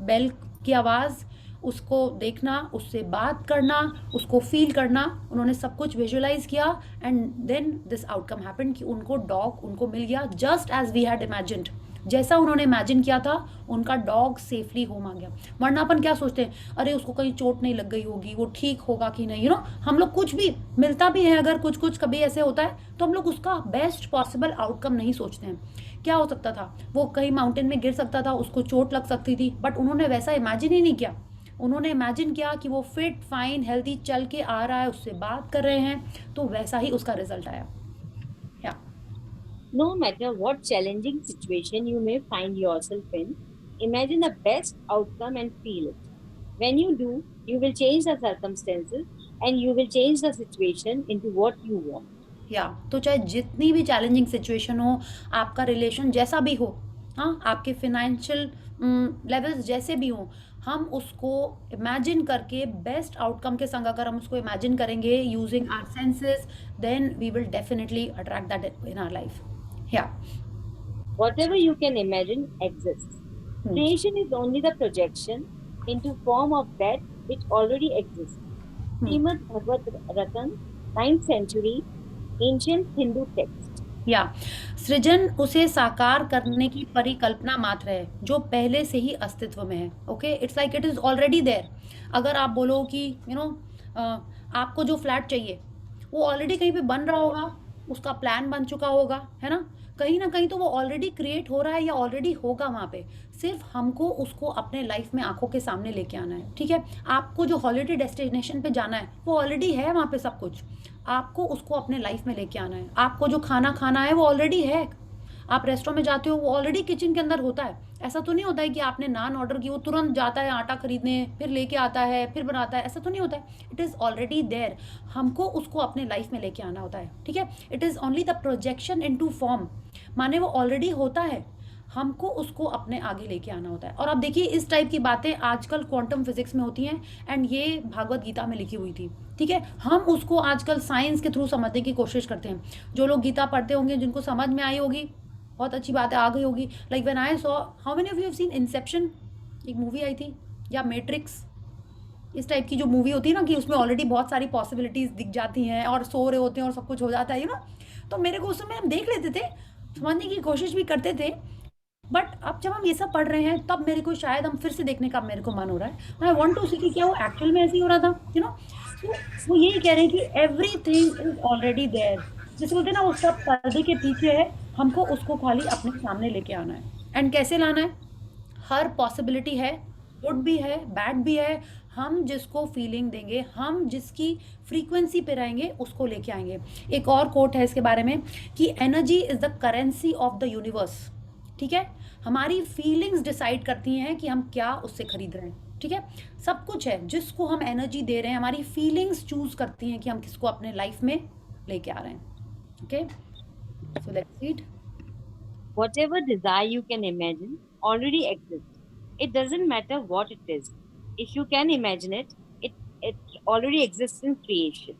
बेल की आवाज़, उसको देखना, उससे बात करना, उसको फील करना, उन्होंने सब कुछ विजुअलाइज किया। And then this outcome happened कि उनको डॉग उनको मिल गया, just as we had imagined. जैसा उन्होंने इमेजिन किया था, उनका डॉग सेफली होम आ गया। वरना अपन क्या सोचते हैं, अरे उसको कहीं चोट नहीं लग गई होगी, वो ठीक होगा कि नहीं, यू नो। हम लोग कुछ भी मिलता भी है, अगर कुछ कुछ कभी ऐसे होता है तो हम लोग उसका बेस्ट पॉसिबल आउटकम नहीं सोचते हैं। क्या हो सकता था, वो कहीं माउंटेन में गिर सकता था, उसको चोट लग सकती थी, बट उन्होंने वैसा इमेजिन ही नहीं किया। उन्होंने इमेजिन किया कि वो फिट फाइन हेल्दी चल के आ रहा है, उससे बात कर रहे हैं, तो वैसा ही उसका रिजल्ट आया। या No matter what challenging situation you may find yourself in, imagine the best outcome and feel it. When you do, you will change the circumstances and you will change the situation into what you want. या तो चाहे जितनी भी challenging situation हो, आपका relation जैसा भी हो, हाँ, आपके फिनेंशियल लेवल्स जैसे भी हों, हम उसको इमेजिन करके बेस्ट आउटकम के संग अगर हम उसको इमेजिन करेंगे using our senses, then we will definitely attract that in our life. Yeah Whatever you can imagine exists. Creation is only the projection into form of that which already exists. Srimad Bhagavad Ratan, 9th century, ancient Hindu text. या सृजन उसे साकार करने की परिकल्पना मात्र है जो पहले से ही अस्तित्व में है। Okay, it's like it is already there. अगर आप बोलो कि यू नो आपको जो फ्लैट चाहिए वो ऑलरेडी कहीं पे बन रहा होगा, उसका प्लान बन चुका होगा, है ना, कहीं ना कहीं तो वो ऑलरेडी क्रिएट हो रहा है या ऑलरेडी होगा वहाँ पे। सिर्फ हमको उसको अपने लाइफ में आंखों के सामने लेके आना है, ठीक है। आपको जो हॉलिडे डेस्टिनेशन पे जाना है वो ऑलरेडी है वहाँ पे सब कुछ, आपको उसको अपने लाइफ में लेके आना है। आपको जो खाना खाना है वो ऑलरेडी है, आप रेस्टोरेंट में जाते हो वो ऑलरेडी किचन के अंदर होता है। ऐसा तो नहीं होता है कि आपने नान ऑर्डर की, वो तुरंत जाता है आटा खरीदने, फिर लेके आता है, फिर बनाता है, ऐसा तो नहीं होता है। इट इज़ ऑलरेडी देयर, हमको उसको अपने लाइफ में लेके आना होता है, ठीक है। It is only the projection into form, माने वो ऑलरेडी होता है, हमको उसको अपने आगे लेके आना होता है। और आप देखिए इस टाइप की बातें आजकल क्वांटम फिजिक्स में होती हैं, एंड ये भागवत गीता में लिखी हुई थी, ठीक है। हम उसको आजकल साइंस के थ्रू समझने की कोशिश करते हैं। जो लोग गीता पढ़ते होंगे, जिनको समझ में आई होगी, बहुत अच्छी बात है, आ गई होगी। Like when I saw, how many of you have seen Inception, एक मूवी आई थी, या मैट्रिक्स, इस टाइप की जो मूवी होती है ना, कि उसमें ऑलरेडी बहुत सारी पॉसिबिलिटीज़ दिख जाती हैं और सो रहे होते हैं और सब कुछ हो जाता है, यू नो। तो मेरे को उस समय हम देख लेते थे, समझने की कोशिश भी करते थे, बट अब जब हम ये सब पढ़ रहे हैं तब मेरे को शायद हम फिर से देखने का मेरे को मन हो रहा है। आई वॉन्ट टू सी कि क्या वो एक्चुअल में ऐसे ही हो रहा था, यू नो। वो यही कह रहे हैं कि एवरीथिंग इज ऑलरेडी देयर, जैसे बोलते हैं ना, वो सब पर्दे के पीछे है, हमको उसको खाली अपने सामने लेके आना है। एंड कैसे लाना है? हर पॉसिबिलिटी है, गुड भी है, बैड भी है। हम जिसको फीलिंग देंगे, हम जिसकी फ्रीक्वेंसी पे रहेंगे, उसको लेके आएंगे। एक और कोट है इसके बारे में कि energy is the currency of the universe. ठीक है, हमारी फीलिंग्स डिसाइड करती हैं कि हम क्या उससे खरीद रहे हैं। ठीक है, सब कुछ है, जिसको हम एनर्जी दे रहे हैं, हमारी फीलिंग्स चूज करती हैं कि हम किसको अपने लाइफ में लेके आ रहे हैं। Okay, so let's read. Whatever desire you can imagine already exists. It doesn't matter what it is. If you can imagine it, it already exists in creation.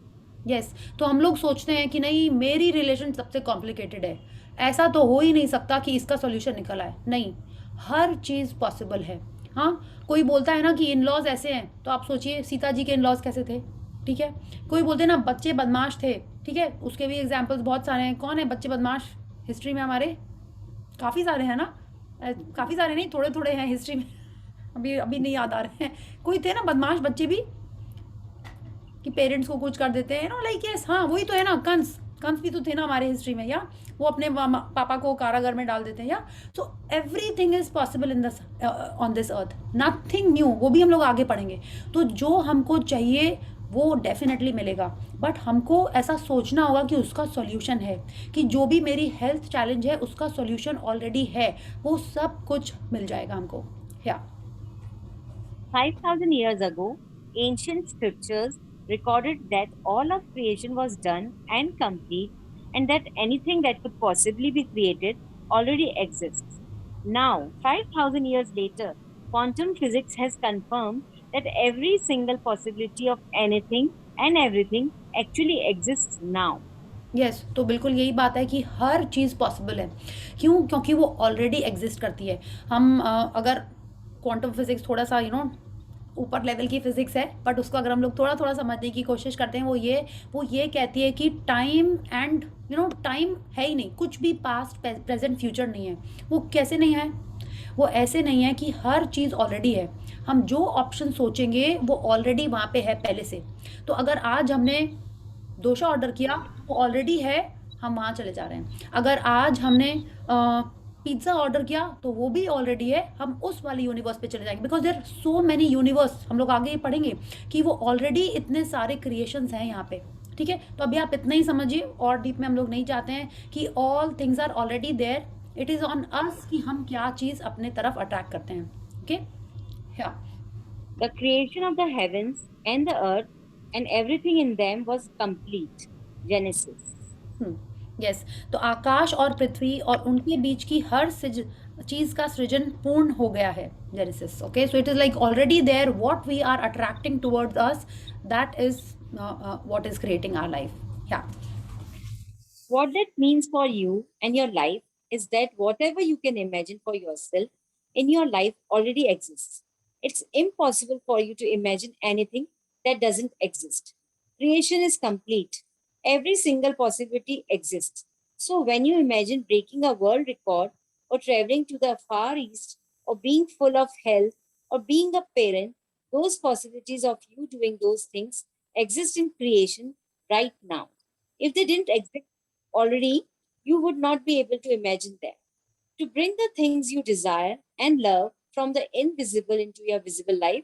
Yes, तो हम लोग सोचते हैं कि नहीं, मेरी रिलेशन सबसे कॉम्प्लिकेटेड है, ऐसा तो हो ही नहीं सकता कि इसका सॉल्यूशन निकल आए। नहीं, हर चीज़ पॉसिबल है। हाँ, कोई बोलता है ना कि इन लॉज ऐसे हैं, तो आप सोचिए सीता जी के इन लॉज कैसे थे। ठीक है, कोई बोलते हैं ना बच्चे बदमाश थे। ठीक है, उसके भी एग्जाम्पल्स बहुत सारे हैं। कौन है बच्चे बदमाश हिस्ट्री में हमारे? काफ़ी सारे हैं ना। काफ़ी सारे नहीं, थोड़े थोड़े हैं हिस्ट्री में। अभी अभी नहीं याद आ रहे हैं। कोई थे ना बदमाश बच्चे भी, कि पेरेंट्स को कुछ कर देते हैं ना, लाइक यस, हाँ वही तो है ना, कंस। कंस भी तो थे ना हमारे हिस्ट्री में, या वो अपने पापा को कारागार में डाल देते हैं, या so everything is possible in this on this earth, nothing new. वो भी हम लोग आगे पढ़ेंगे। तो जो हमको चाहिए वो डेफिनेटली मिलेगा, बट हमको ऐसा सोचना होगा कि उसका सॉल्यूशन है, कि जो भी मेरी हेल्थ चैलेंज है उसका सॉल्यूशन ऑलरेडी है, वो सब कुछ मिल जाएगा हमको। या 5,000 years ago, ancient scriptures recorded that all of creation was done and complete, and that anything that could possibly be created already exists. Now, 5,000 years later, quantum physics has confirmed that every single possibility of anything and everything actually exists now. Yes, तो बिल्कुल यही बात है कि हर चीज़ possible है। क्यों? क्योंकि वो ऑलरेडी एग्जिस्ट करती है। हम अगर क्वांटम फिजिक्स थोड़ा सा ऊपर लेवल की फिजिक्स है, बट उसको अगर हम लोग थोड़ा थोड़ा समझने की कोशिश करते हैं, वो ये कहती है कि टाइम एंड टाइम है ही नहीं, कुछ भी पास्ट प्रेजेंट फ्यूचर नहीं है। वो कैसे नहीं है? वो ऐसे नहीं है कि हर चीज़ ऑलरेडी है। हम जो ऑप्शन सोचेंगे वो ऑलरेडी वहाँ पे है पहले से। तो अगर आज हमने डोसा ऑर्डर किया, वो ऑलरेडी है, हम वहाँ चले जा रहे हैं। अगर आज हमने पिज़्ज़ा ऑर्डर किया, तो वो भी ऑलरेडी है, हम उस वाले यूनिवर्स पे चले जाएंगे, because there so many universe. हम लोग आगे पढ़ेंगे कि वो ऑलरेडी इतने सारे क्रिएशंस हैं यहाँ पे। ठीक है, तो अभी आप इतना ही समझिए, और डीप में हम लोग नहीं जाते हैं कि all things are already there, it is on us कि हम क्या चीज़ अपने तरफ अट्रैक्ट करते हैं। ओके, या The creation of the heavens and the earth and everything in them was complete. Genesis. Yes, तो आकाश और पृथ्वी और उनके बीच की हर चीज का सृजन पूर्ण हो गया है। Genesis. Okay, so it is like already there, what we are attracting towards us, that is what is creating our life. Yeah What that means for you and your life is that whatever you can imagine for yourself in your life already exists. It's impossible for you to imagine anything that doesn't exist. Creation is complete. Every single possibility exists. So when you imagine breaking a world record or traveling to the far east or being full of health or being a parent, those possibilities of you doing those things exist in creation right now. If they didn't exist already, you would not be able to imagine them. To bring the things you desire and love from the invisible into your visible life,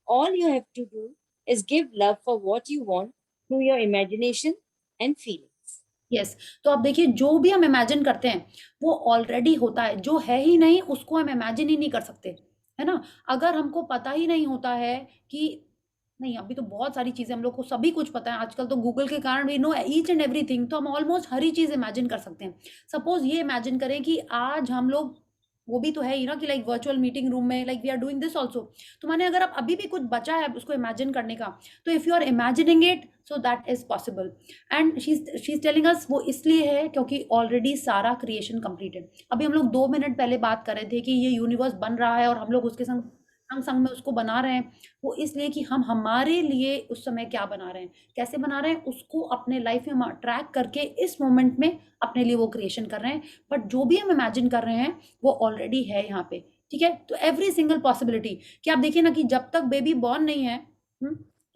all you have to do is give love for what you want through your imagination and feelings. Yes, तो अब देखिए, जो भी हम imagine करते हैं वो already होता है। जो है ही नहीं उसको हम इमेजिन ही नहीं कर सकते, है ना। अगर हमको पता ही नहीं होता है कि नहीं, अभी तो बहुत सारी चीज़ें हम लोग को सभी कुछ पता है, आजकल तो गूगल के कारण we know each and everything, तो हम ऑलमोस्ट हर ही चीज़ इमेजिन कर सकते हैं। सपोज ये इमेजिन करें कि आज हम लोग, वो भी तो है ही ना, कि लाइक वर्चुअल मीटिंग रूम में, like we are doing this also. तो माने अगर आप अभी भी कुछ बचा है उसको इमेजिन करने का, तो if you are imagining it, so that is possible. And she is telling us, वो इसलिए है क्योंकि ऑलरेडी सारा क्रिएशन कंप्लीट है। अभी हम लोग 2 मिनट पहले बात कर रहे थे कि ये यूनिवर्स बन रहा है और हम लोग उसके संग संग संग में उसको बना रहे हैं। वो इसलिए कि हम हमारे लिए उस समय क्या बना रहे हैं, कैसे बना रहे हैं, उसको अपने लाइफ में हम ट्रैक करके इस मोमेंट में अपने लिए वो क्रिएशन कर रहे हैं। बट जो भी हम इमेजिन कर रहे हैं वो ऑलरेडी है यहाँ पे। ठीक है, तो एवरी सिंगल पॉसिबिलिटी, कि आप देखिए ना कि जब तक बेबी बॉर्न नहीं है,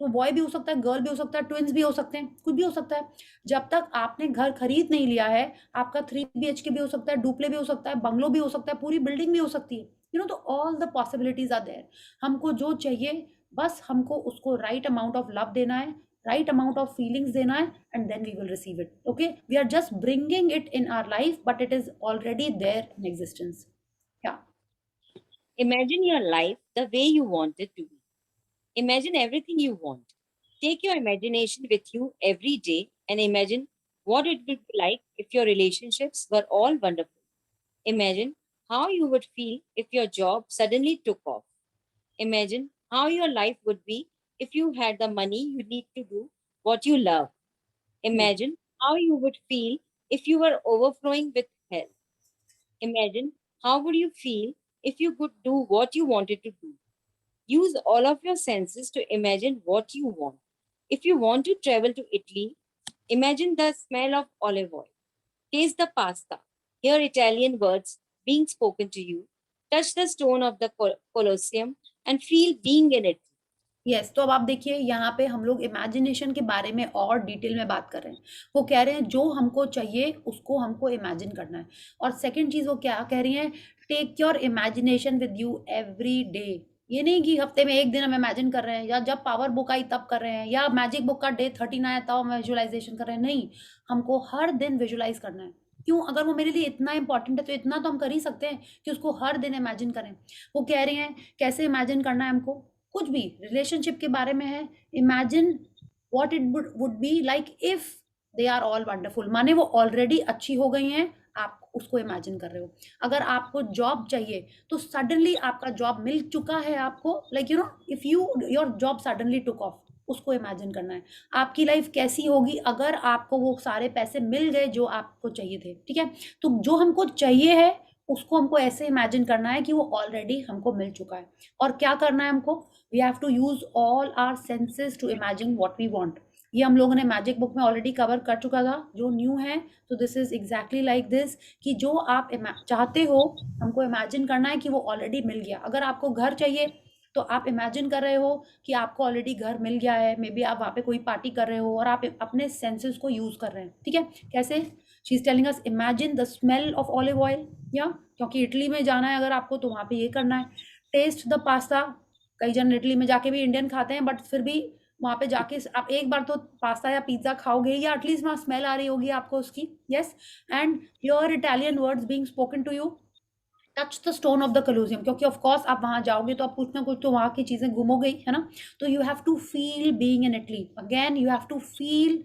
तो बॉय भी हो सकता है, गर्ल भी हो सकता है, ट्विंस भी हो सकते हैं, कुछ भी हो सकता है। जब तक आपने घर खरीद नहीं लिया है, आपका 3 BHK भी हो सकता है, डुप्ले भी हो सकता है, बंगलो भी हो सकता है, पूरी बिल्डिंग भी हो सकती है, तो all the possibilities are there. हमको जो चाहिए, बस हमको उसको राइट अमाउंट ऑफ लव देना है, राइट अमाउंट ऑफ फीलिंग्स देना है, and then we will receive it. Okay, we are just bringing it in our life, but it is already there in existence. Yeah Imagine your life the way you want it to be. Imagine everything you want. Take your imagination with you every day and imagine what it would be like if your relationships were all wonderful. Imagine how you would feel if your job suddenly took off. Imagine how your life would be if you had the money you need to do what you love. Imagine how you would feel if you were overflowing with health. Imagine how would you feel if you could do what you wanted to do. Use all of your senses to imagine what you want. If you want to travel to Italy, imagine the smell of olive oil. Taste the pasta. Hear Italian words being spoken to you. Touch the stone of the Colosseum and feel being in it. Yes, तो अब आप देखिए यहाँ पे हम लोग imagination के बारे में और डिटेल में बात कर रहे हैं। वो कह रहे हैं जो हमको चाहिए उसको हमको इमेजिन करना है। और सेकंड चीज़ वो क्या कह रही हैं, take your imagination with you every day. ये नहीं कि हफ्ते में एक दिन हम इमेजिन कर रहे हैं, या जब पावर बुक आई तब कर रहे हैं, या मैजिक बुक का डे 13 आया तब हम विजुअलाइजेशन कर रहे हैं। नहीं, हमको हर दिन विजुअलाइज करना है। क्यों? अगर वो मेरे लिए इतना इंपॉर्टेंट है तो इतना तो हम कर ही सकते हैं कि उसको हर दिन इमेजिन करें। वो कह रहे हैं कैसे इमेजिन करना है हमको, कुछ भी रिलेशनशिप के बारे में है, imagine what it would be like if they are all wonderful, माने वो ऑलरेडी अच्छी हो गई हैं, आप उसको इमेजिन कर रहे हो। अगर आपको जॉब चाहिए तो सडनली आपका जॉब मिल चुका है आपको, like if your job suddenly took off, उसको इमेजिन करना है। आपकी लाइफ कैसी होगी अगर आपको वो सारे पैसे मिल गए जो आपको चाहिए थे, ठीक है। तो जो हमको चाहिए है उसको हमको ऐसे इमेजिन करना है कि वो ऑलरेडी हमको मिल चुका है। और क्या करना है हमको, we have to use all our senses to imagine what we want. ये हम लोगों ने मैजिक बुक में ऑलरेडी कवर कर चुका था। जो न्यू है तो this is exactly like this, कि जो आप चाहते हो हमको इमेजिन करना है कि वो ऑलरेडी मिल गया। अगर आपको घर चाहिए तो आप इमेजिन कर रहे हो कि आपको ऑलरेडी घर मिल गया है, मे बी आप वहाँ पे कोई पार्टी कर रहे हो और आप अपने सेंसेस को यूज कर रहे हैं, ठीक है। कैसे? She is telling us imagine the smell of olive oil, या क्योंकि इटली में जाना है अगर आपको तो वहाँ पे ये करना है। टेस्ट द पास्ता, कई जन इटली में जाके भी इंडियन खाते हैं, बट फिर भी वहाँ पे जाके आप एक बार तो पास्ता या पिज्ज़ा खाओगे, या एटलीस्ट वहाँ स्मेल आ रही होगी आपको उसकी। Yes, and your Italian words being spoken to you. Touch the stone of the Colosseum, क्योंकि ऑफ कोर्स आप वहाँ जाओगे तो आप कुछ ना कुछ तो वहाँ की चीज़ें गुम हो गई है ना। तो you have to feel being in Italy again, you have to feel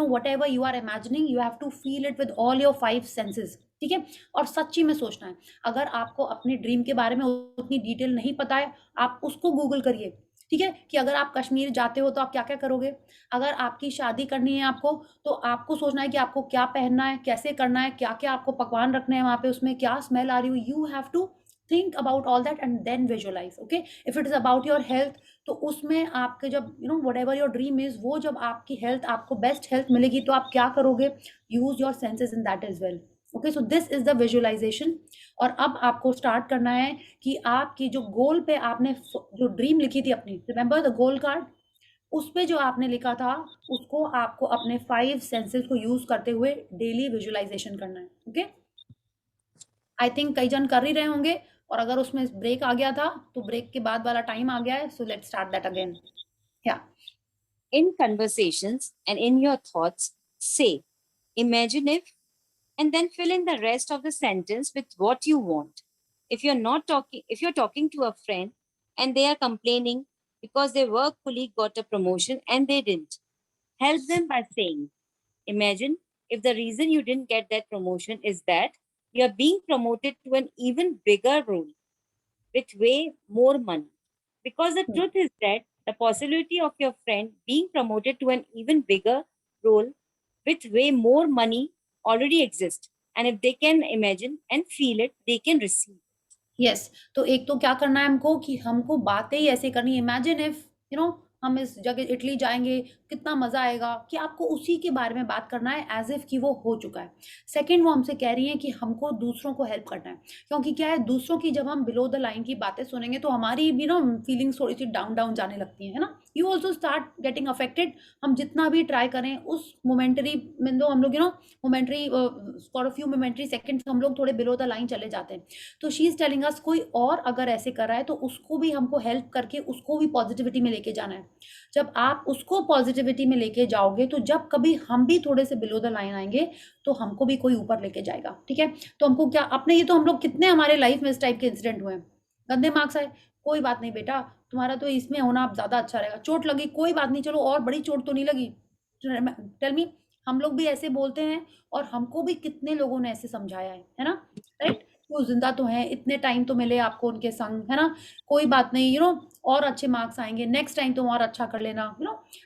whatever you are imagining, you have to feel it with all your 5 senses, ठीक है। और सच्ची में सोचना है। अगर आपको अपने ड्रीम के बारे में उतनी डिटेल नहीं पता है, आप उसको गूगल करिए, ठीक है। कि अगर आप कश्मीर जाते हो तो आप क्या क्या करोगे, अगर आपकी शादी करनी है आपको तो आपको सोचना है कि आपको क्या पहनना है, कैसे करना है, क्या क्या आपको पकवान रखने हैं वहाँ पे, उसमें क्या स्मेल आ रही हो। You have to think about all that and then visualise. Okay, if it is about your health तो उसमें आपके जब whatever your dream is, वो जब आपकी हेल्थ, आपको बेस्ट हेल्थ मिलेगी तो आप क्या करोगे, use your senses in that as well. Okay, so this is the visualization. और अब आपको स्टार्ट करना है कि आपकी जो गोल पे आपने जो ड्रीम लिखी थी अपनी, रिमेंबर द गोल कार्ड, उस पे जो आपने लिखा था उसको आपको अपने 5 सेंसेस को यूज करते हुए डेली विजुअलाइजेशन करना है। ओके, आई थिंक कई जन कर ही रहे होंगे, और अगर उसमें ब्रेक आ गया था तो ब्रेक के बाद वाला टाइम आ गया है, so let's start that again. या In conversations and in your thoughts, say, imagine if, and then fill in the rest of the sentence with what you want. If you're talking to a friend and they are complaining because their work colleague got a promotion and they didn't, help them by saying, imagine if the reason you didn't get that promotion is that you are being promoted to an even bigger role with way more money. Because the truth is that the possibility of your friend being promoted to an even bigger role with way more money already exists. And if they can imagine and feel it, they can receive. Yes, तो एक तो क्या करना है हमको कि हमको बातें ही ऐसे करनी है। इमेजिन इफ हम इस जगह इटली जाएंगे, कितना मजा आएगा, कि आपको उसी के बारे में बात करना है एज इफ कि वो हो चुका है। सेकंड, वो हमसे कह रही हैं कि हमको दूसरों को हेल्प करना है, क्योंकि क्या है, दूसरों की जब हम बिलो द लाइन की बातें सुनेंगे तो हमारी भी ना फीलिंग्स थोड़ी सी डाउन डाउन जाने लगती है ना। You also start getting affected. हम जितना भी ट्राई करें उस मोमेंटरी में, दो हम लोग momentary for a few momentary seconds हम लोग थोड़े बिलो द लाइन चले जाते हैं। तो शी इज टेलिंग अस कोई और अगर ऐसे कर रहा है तो उसको भी हमको हेल्प करके उसको भी पॉजिटिविटी में लेके जाना है। जब आप उसको पॉजिटिविटी में लेके जाओगे तो जब कभी हम भी थोड़े से बिलो द लाइन आएंगे तो हमको भी कोई ऊपर लेके जाएगा, ठीक है। तो हमको क्या अपने, ये तो हम लोग कितने हमारे लाइफ में इस टाइप के इंसिडेंट हुए हैं, गंदे मार्क्स आए, कोई बात नहीं बेटा, तुम्हारा तो इसमें होना ज्यादा अच्छा रहेगा, चोट लगी, कोई बात नहीं, चलो और बड़ी चोट तो नहीं लगी। टेल मी, हम लोग भी ऐसे बोलते हैं और हमको भी कितने लोगों ने ऐसे समझाया है ना, राइट। वो जिंदा तो हैं, इतने टाइम तो मिले आपको उनके संग, है ना, कोई बात नहीं, और अच्छे मार्क्स आएंगे, नेक्स्ट टाइम तुम और अच्छा कर लेना,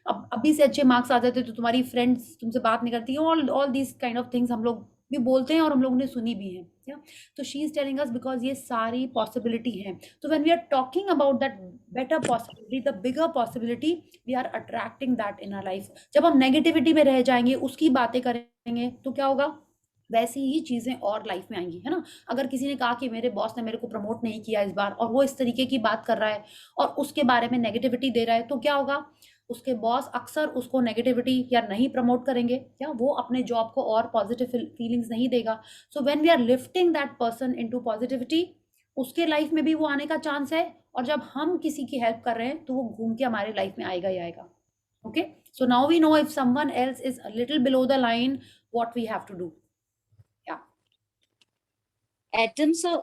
अब अभी से अच्छे मार्क्स आ जाते तो तुम्हारी फ्रेंड्स तुमसे बात नहीं करती, all these kind of things हम लोग भी बोलते हैं और हम लोगों ने सुनी भी है, या। तो she is telling us because ये सारी पॉसिबिलिटी है। तो when we are talking about that better possibility, the bigger possibility, we are attracting that in our life. जब हम नेगेटिविटी में रह जाएंगे, उसकी बातें करेंगे, तो क्या होगा, वैसी ही चीजें और लाइफ में आएंगी, है ना। अगर किसी ने कहा कि मेरे बॉस ने मेरे को प्रमोट नहीं किया इस बार, और वो इस तरीके की बात कर रहा है और उसके बारे में नेगेटिविटी दे रहा है, तो क्या होगा, उसके बॉस अक्सर उसको नेगेटिविटी या नहीं प्रमोट करेंगे, या वो अपने जॉब को और पॉजिटिव फीलिंग्स नहीं देगा। So when we are lifting that person into positivity, उसके लाइफ में भी वो आने का चांस है, और जब हम किसी की हेल्प कर रहे हैं तो वो घूम के हमारे लाइफ में आएगा ही आएगा। Okay, so now we know if someone else is a little below the line, what we have to do. या Atoms or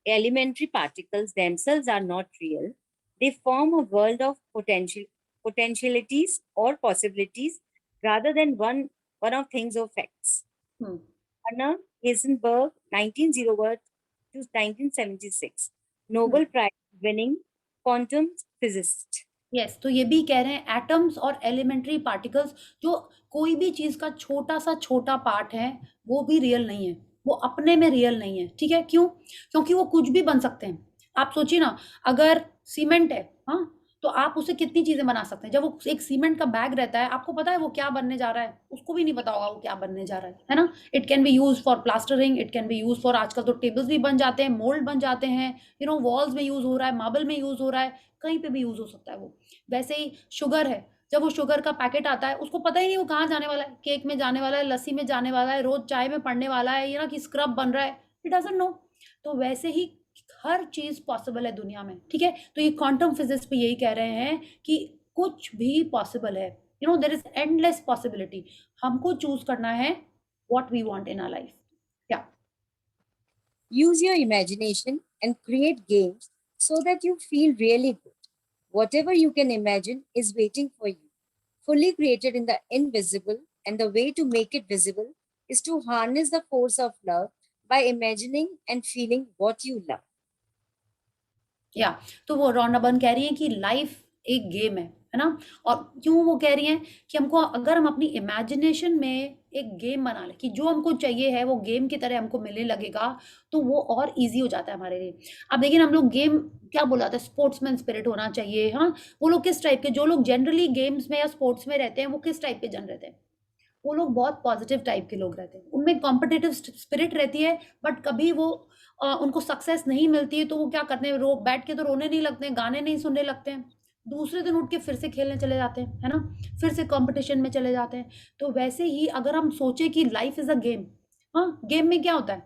elementary particles themselves are not real. They form a world of potentialities or possibilities rather than one of things or facts. Anna Heisenberg, 1901 to 1976, Nobel Prize winning quantum physicist. Yes, तो ये भी कह रहे हैं atoms और elementary particles, जो कोई भी चीज का छोटा सा छोटा पार्ट है, वो भी रियल नहीं है, वो अपने में रियल नहीं है, ठीक है। क्यों? क्योंकि वो कुछ भी बन सकते हैं। आप सोचिए ना, अगर सीमेंट है, हाँ, तो आप उससे कितनी चीजें बना सकते हैं। जब वो एक सीमेंट का बैग रहता है, आपको पता है वो क्या बनने जा रहा है, उसको भी नहीं पता होगा वो क्या बनने जा रहा है ना। It can be use for plastering, it can be use for, आजकल तो टेबल्स भी बन जाते हैं, मोल्ड बन जाते हैं, वॉल्स में यूज हो रहा है, मार्बल में यूज हो रहा है, कहीं पे भी यूज हो सकता है वो। वैसे ही शुगर है, जब वो शुगर का पैकेट आता है, उसको पता ही नहीं वो कहाँ जाने वाला है, केक में जाने वाला है, लस्सी में जाने वाला है, रोज चाय में पड़ने वाला है, ये ना कि स्क्रब बन रहा है, इट डजंट नो। तो वैसे ही हर चीज पॉसिबल है दुनिया में, ठीक है। तो ये क्वांटम फिजिक्स पे यही कह रहे हैं कि कुछ भी पॉसिबल है, देयर इज एंडलेस पॉसिबिलिटी। हमको चूज करना है what we want in our life. या Use your imagination and create games so that you feel really good. Whatever you can imagine is waiting for you, fully created in the invisible, and the way to make it visible is to harness the force of love by imagining and feeling what you love. या तो वो रॉनाबन कह रही है कि life एक game है ना। और क्यों वो कह रही हैं कि हमको, अगर हम अपनी इमेजिनेशन में एक गेम बना लें कि जो हमको चाहिए है वो गेम की तरह हमको मिलने लगेगा, तो वो और इजी हो जाता है हमारे लिए। अब देखिए, हम लोग गेम क्या बोला था, स्पोर्ट्समैन स्पिरिट होना चाहिए, हाँ। वो लोग किस टाइप के, जो लोग जनरली गेम्स में या स्पोर्ट्स में रहते हैं, वो किस टाइप के जन रहते हैं, वो लोग बहुत पॉजिटिव टाइप के लोग रहते हैं, उनमें कॉम्पिटिटिव स्पिरिट रहती है। बट कभी वो उनको सक्सेस नहीं मिलती है तो वो क्या करते हैं, रो बैठ के तो रोने नहीं लगते हैं, गाने नहीं सुनने लगते हैं, दूसरे दिन उठ के फिर से खेलने चले जाते हैं, है ना, फिर से कंपटीशन में चले जाते हैं। तो वैसे ही अगर हम सोचे कि लाइफ इज अ गेम, हाँ, गेम में क्या होता है,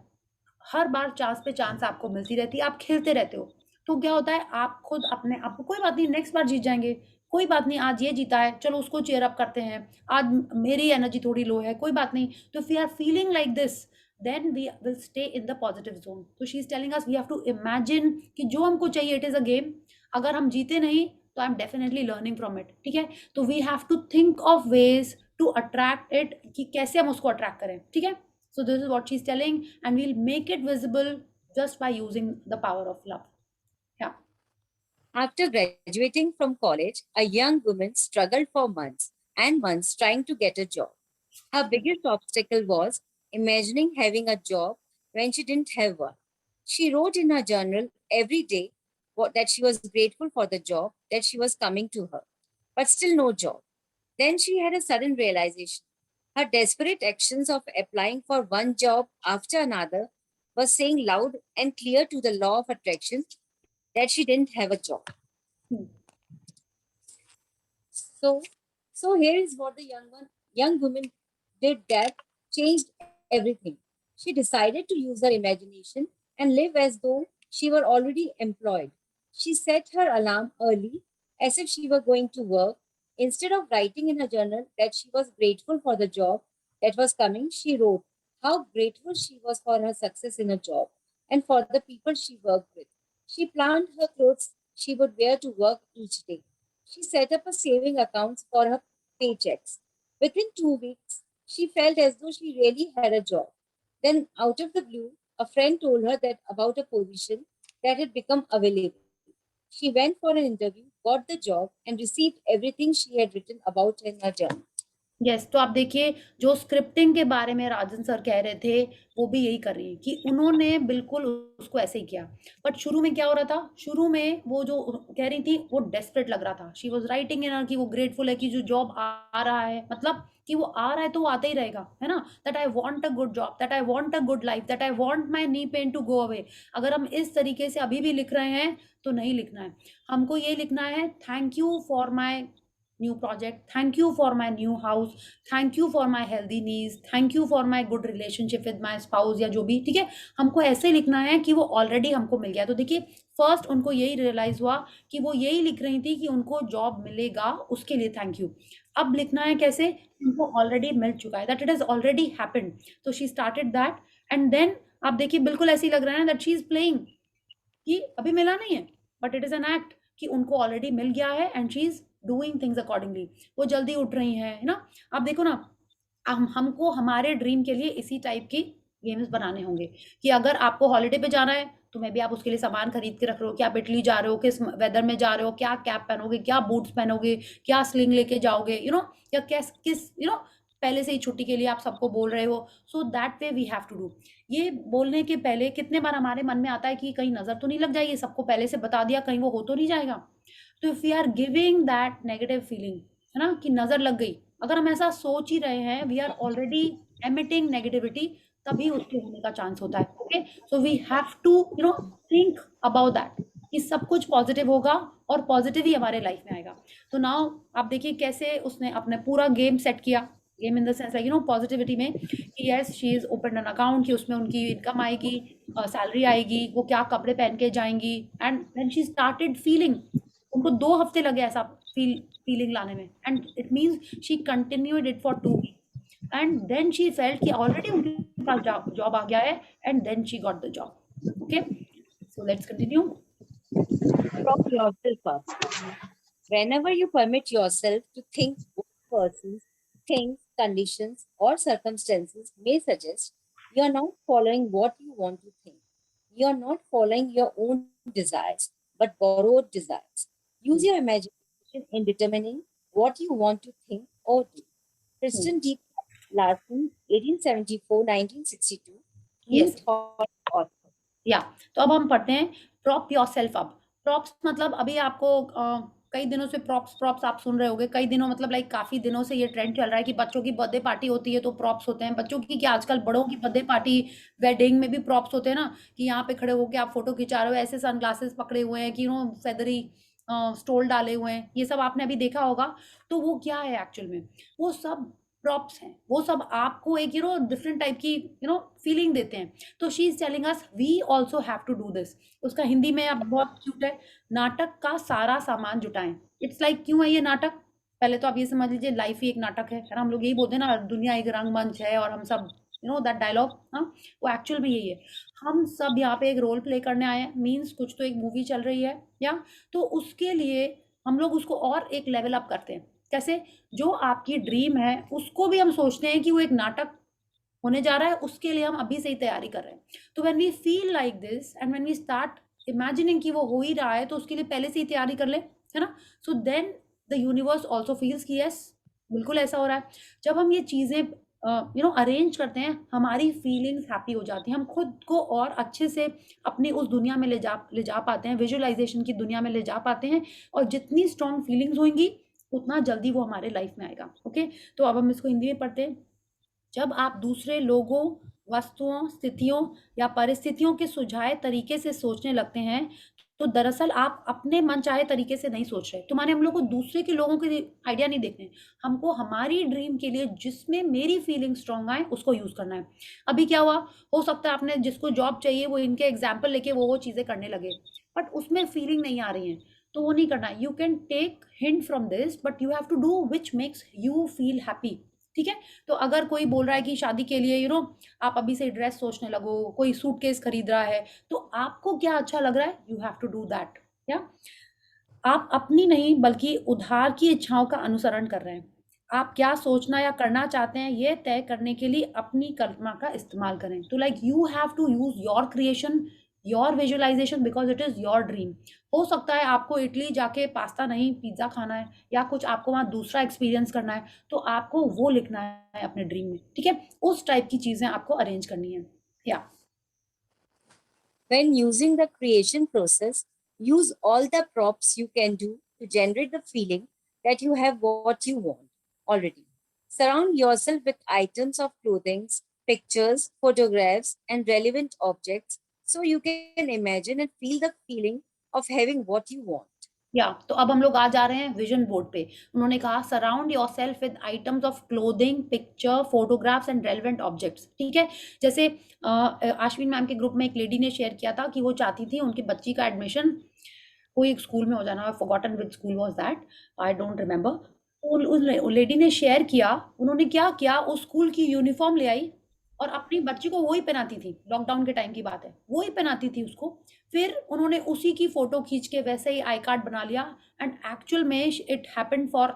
हर बार चांस पे चांस आपको मिलती रहती है, आप खेलते रहते हो। तो क्या होता है, आप खुद अपने आप को, कोई बात नहीं नेक्स्ट बार जीत जाएंगे, कोई बात नहीं आज ये जीता है, चलो उसको चेयर अप करते हैं, आज मेरी एनर्जी थोड़ी लो है, कोई बात नहीं। तो if we are feeling like this, then we will stay in the positive zone. तो she is telling us we have to imagine कि जो हमको चाहिए, इट इज अ गेम। अगर हम जीते नहीं तो I am definitely learning from it, ठीक है। तो we have to think of ways to attract it, कि कैसे हम उसको अट्रैक्ट करें, ठीक है। So this is what she's telling, and we'll make it visible just by using the power of love. Yeah. After graduating from college, a young woman struggled for months and months trying to get a job. Her biggest obstacle was imagining having a job when she didn't have one. She wrote in her journal every day that she was grateful for the job that she was coming to her. but still no job. Then she had a sudden realization. Her desperate actions of applying for one job after another was saying loud and clear to the law of attraction that she didn't have a job. Hmm. So here is what the young woman did that changed everything. She decided to use her imagination and live as though she were already employed. She set her alarm early as if she were going to work. Instead of writing in her journal that she was grateful for the job that was coming, she wrote how grateful she was for her success in a job and for the people she worked with. She planned her clothes she would wear to work each day. She set up a saving account for her paychecks. Within 2 weeks, she felt as though she really had a job. Then, out of the blue, a friend told her that about a position that had become available. She went for an interview, got the job, and received everything she had written about in her journal. Yes, तो आप देखिए जो scripting के बारे में राजन sir कह रहे थे, वो भी यही कर रही हैं कि उन्होंने बिल्कुल उसको ऐसे ही किया। बट शुरू में क्या हो रहा था? शुरू में वो जो कह रही थी, वो डेस्परेट लग रहा था। शी वाज़ राइटिंग इन हर कि वो ग्रेटफुल है कि जो जॉब आ रहा है, मतलब कि वो आ रहा है तो वो आता ही रहेगा, है ना? That I want a good job, that I want a good life, that I want my knee pain to go away. अगर हम इस तरीके से अभी भी लिख रहे हैं, तो नहीं लिखना है। हमको ये लिखना है, thank you for my new project, thank you for my new house, thank you for my healthy knees, thank you for my good relationship with my spouse या जो भी, ठीक है? हमको ऐसे लिखना है कि वो ऑलरेडी हमको मिल गया। तो देखिए फर्स्ट उनको यही रियलाइज हुआ कि वो यही लिख रही थी कि उनको जॉब मिलेगा, उसके लिए थैंक यू। अब लिखना है कैसे? उनको ऑलरेडी मिल चुका है, that it has already happened. तो she started that and then आप देखिए बिल्कुल ऐसे ही लग रहा है ना दैट शी इज प्लेइंग कि अभी मिला नहीं है, but it is an act कि उनको ऑलरेडी मिल गया है and she is doing things accordingly. वो जल्दी उठ रही हैं, है ना? आप देखो ना, हमको हमारे ड्रीम के लिए इसी टाइप की गेम्स बनाने होंगे कि अगर आपको हॉलिडे पे जाना है तो मैं भी आप उसके लिए सामान खरीद के रख रहे हो कि आप इटली जा रहे हो, किस वेदर में जा रहे हो, क्या कैप पहनोगे, क्या बूट्स पहनोगे, क्या स्लिंग लेके जाओगे, या किस किस पहले से ही छुट्टी के लिए आप सबको बोल रहे हो। So that way we have to do. ये बोलने के पहले कितने बार हमारे मन में आता है कि कहीं नजर तो नहीं लग जाएगी, सबको पहले से बता दिया, कहीं वो हो तो नहीं जाएगा। तो if we are giving that negative feeling, है ना, कि नजर लग गई, अगर हम ऐसा सोच ही रहे हैं, we are already emitting negativity, तभी उसके होने का चांस होता है। Okay, so we have to think about that कि सब कुछ पॉजिटिव होगा और पॉजिटिव ही हमारे लाइफ में आएगा। तो नाउ आप देखिए कैसे उसने अपने पूरा गेम सेट किया। Game in the sense positivity में कि yes she is open an account, कि उसमें उनकी इनकम आएगी, सैलरी आएगी, वो क्या कपड़े पहन के जाएंगी, and when she started feeling, उनको 2 हफ्ते लगे ऐसा फीलिंग लाने में, and it means she continued it for 2 weeks and then she felt कि ऑलरेडी उनके पास जॉब आ गया है, and then she got the job. Okay, so let's continue. From yourself up. Whenever you permit yourself to think what persons, things, conditions, or circumstances may suggest, you are not following what you want to think. You are not following your own desires, but borrowed desires. Use your imagination in determining what you want to think or do. Kristen D. Larson, 1874-1962, New Yes. Thought author. या तो अब हम पढ़ते हैं prop your self up. Props मतलब अभी आपको कई दिनों से प्रॉप्स प्रॉप्स आप सुन रहे होंगे, कई दिनों मतलब लाइक काफी दिनों से ये ट्रेंड चल रहा है कि बच्चों की बर्थडे पार्टी होती है तो प्रॉप्स होते हैं। बच्चों की क्या, आजकल बड़ों की बर्थडे पार्टी, वेडिंग में भी प्रॉप्स होते हैं ना, कि यहाँ पे खड़े होके आप फोटो खिंचा रहे हो, ऐसे सनग्लासेस पकड़े हुए हैं कि फेदरी स्टोल डाले हुए हैं, ये सब आपने अभी देखा होगा। तो वो क्या है एक्चुअल में? वो सब प्रॉप्स हैं, वो सब आपको एक डिफरेंट टाइप की फीलिंग देते हैं। तो she is telling us we also have to do this. उसका हिंदी में अब बहुत क्यूट है, नाटक का सारा सामान जुटाएं। इट्स लाइक क्यों है ये नाटक? पहले तो आप ये समझ लीजिए लाइफ ही एक नाटक है ना। हम लोग यही बोलते हैं ना, दुनिया एक रंगमंच है, और हम सब दैट डायलॉग, हाँ, वो एक्चुअल में यही है। हम सब यहाँ पे एक रोल प्ले करने आए हैं, मीन्स कुछ तो एक मूवी चल रही है, या तो उसके लिए हम लोग उसको और एक लेवल अप करते हैं। कैसे? जो आपकी ड्रीम है उसको भी हम सोचते हैं कि वो एक नाटक होने जा रहा है, उसके लिए हम अभी से ही तैयारी कर रहे हैं। तो when we feel like this and when we start imagining कि वो हो ही रहा है, तो उसके लिए पहले से ही तैयारी कर ले, है ना? So then the universe also feels कि यस बिल्कुल ऐसा हो रहा है। जब हम ये चीज़ें अरेंज करते हैं, हमारी फीलिंग्स हैप्पी हो जाती हैं, हम खुद को और अच्छे से अपनी उस दुनिया में ले जा पाते हैं, विजुअलाइजेशन की दुनिया में ले जा पाते हैं। और जितनी स्ट्रॉन्ग फीलिंग्स होंगी, उतना जल्दी वो हमारे लाइफ में आएगा। ओके, तो अब हम इसको हिंदी में पढ़ते हैं। जब आप दूसरे लोगों, वस्तुओं, स्थितियों या परिस्थितियों के सुझाए तरीके से सोचने लगते हैं, तो दरअसल आप अपने मनचाहे तरीके से नहीं सोच रहे। तुम्हारे हम लोग को दूसरे के लोगों के आइडिया नहीं देखने, हमको हमारी ड्रीम के लिए जिसमें मेरी फीलिंग स्ट्रांग आए उसको यूज करना है। अभी क्या हुआ, हो सकता है आपने जिसको जॉब चाहिए वो इनके एग्जाम्पल लेके वो चीजें करने लगे, बट उसमें फीलिंग नहीं आ रही है, तो वो नहीं करना है। You can take hint from this, but you have to do which makes you feel happy. ठीक है, तो अगर कोई बोल रहा है कि शादी के लिए आप अभी से ड्रेस सोचने लगो, कोई सूटकेस खरीद रहा है, तो आपको क्या अच्छा लग रहा है, you have to do that. या आप अपनी नहीं बल्कि उधार की इच्छाओं का अनुसरण कर रहे हैं। आप क्या सोचना या करना चाहते हैं ये तय करने के लिए अपनी कल्पना का इस्तेमाल करें। तो like you have to use your creation, your visualization, because it is your dream. हो सकता है आपको इटली जाके पास्ता नहीं पिज्जा खाना है, या कुछ आपको वहां दूसरा एक्सपीरियंस करना है, तो आपको वो लिखना है अपने ड्रीम में। ठीक है, उस टाइप की चीजें आपको अरेंज करनी है। या When using the creation process, use all the props you can do to generate the feeling that you have what you want already. Surround yourself with items of clothing, pictures, photographs, and relevant objects so you can imagine and feel the feeling of having what you want. या तो अब हम लोग आ जा रहे हैं vision board पे। उन्होंने कहा surround your self with items of clothing, picture, photographs and relevant objects. ठीक है, जैसे आश्विन मैम के ग्रुप में एक लेडी ने शेयर किया था कि वो चाहती थी उनकी बच्ची का एडमिशन कोई एक स्कूल में हो जाना, forgotten which school was that, I don't remember. उस लेडी ने शेयर किया, उन्होंने क्या किया, उस स्कूल की यूनिफॉर्म ले आई और अपनी बच्ची को वही पहनाती थी, लॉकडाउन के टाइम की बात है, वही पहनाती थी उसको। फिर उन्होंने उसी की फोटो खींच के वैसे ही आई कार्ड बना लिया, एंड एक्चुअल में it happened for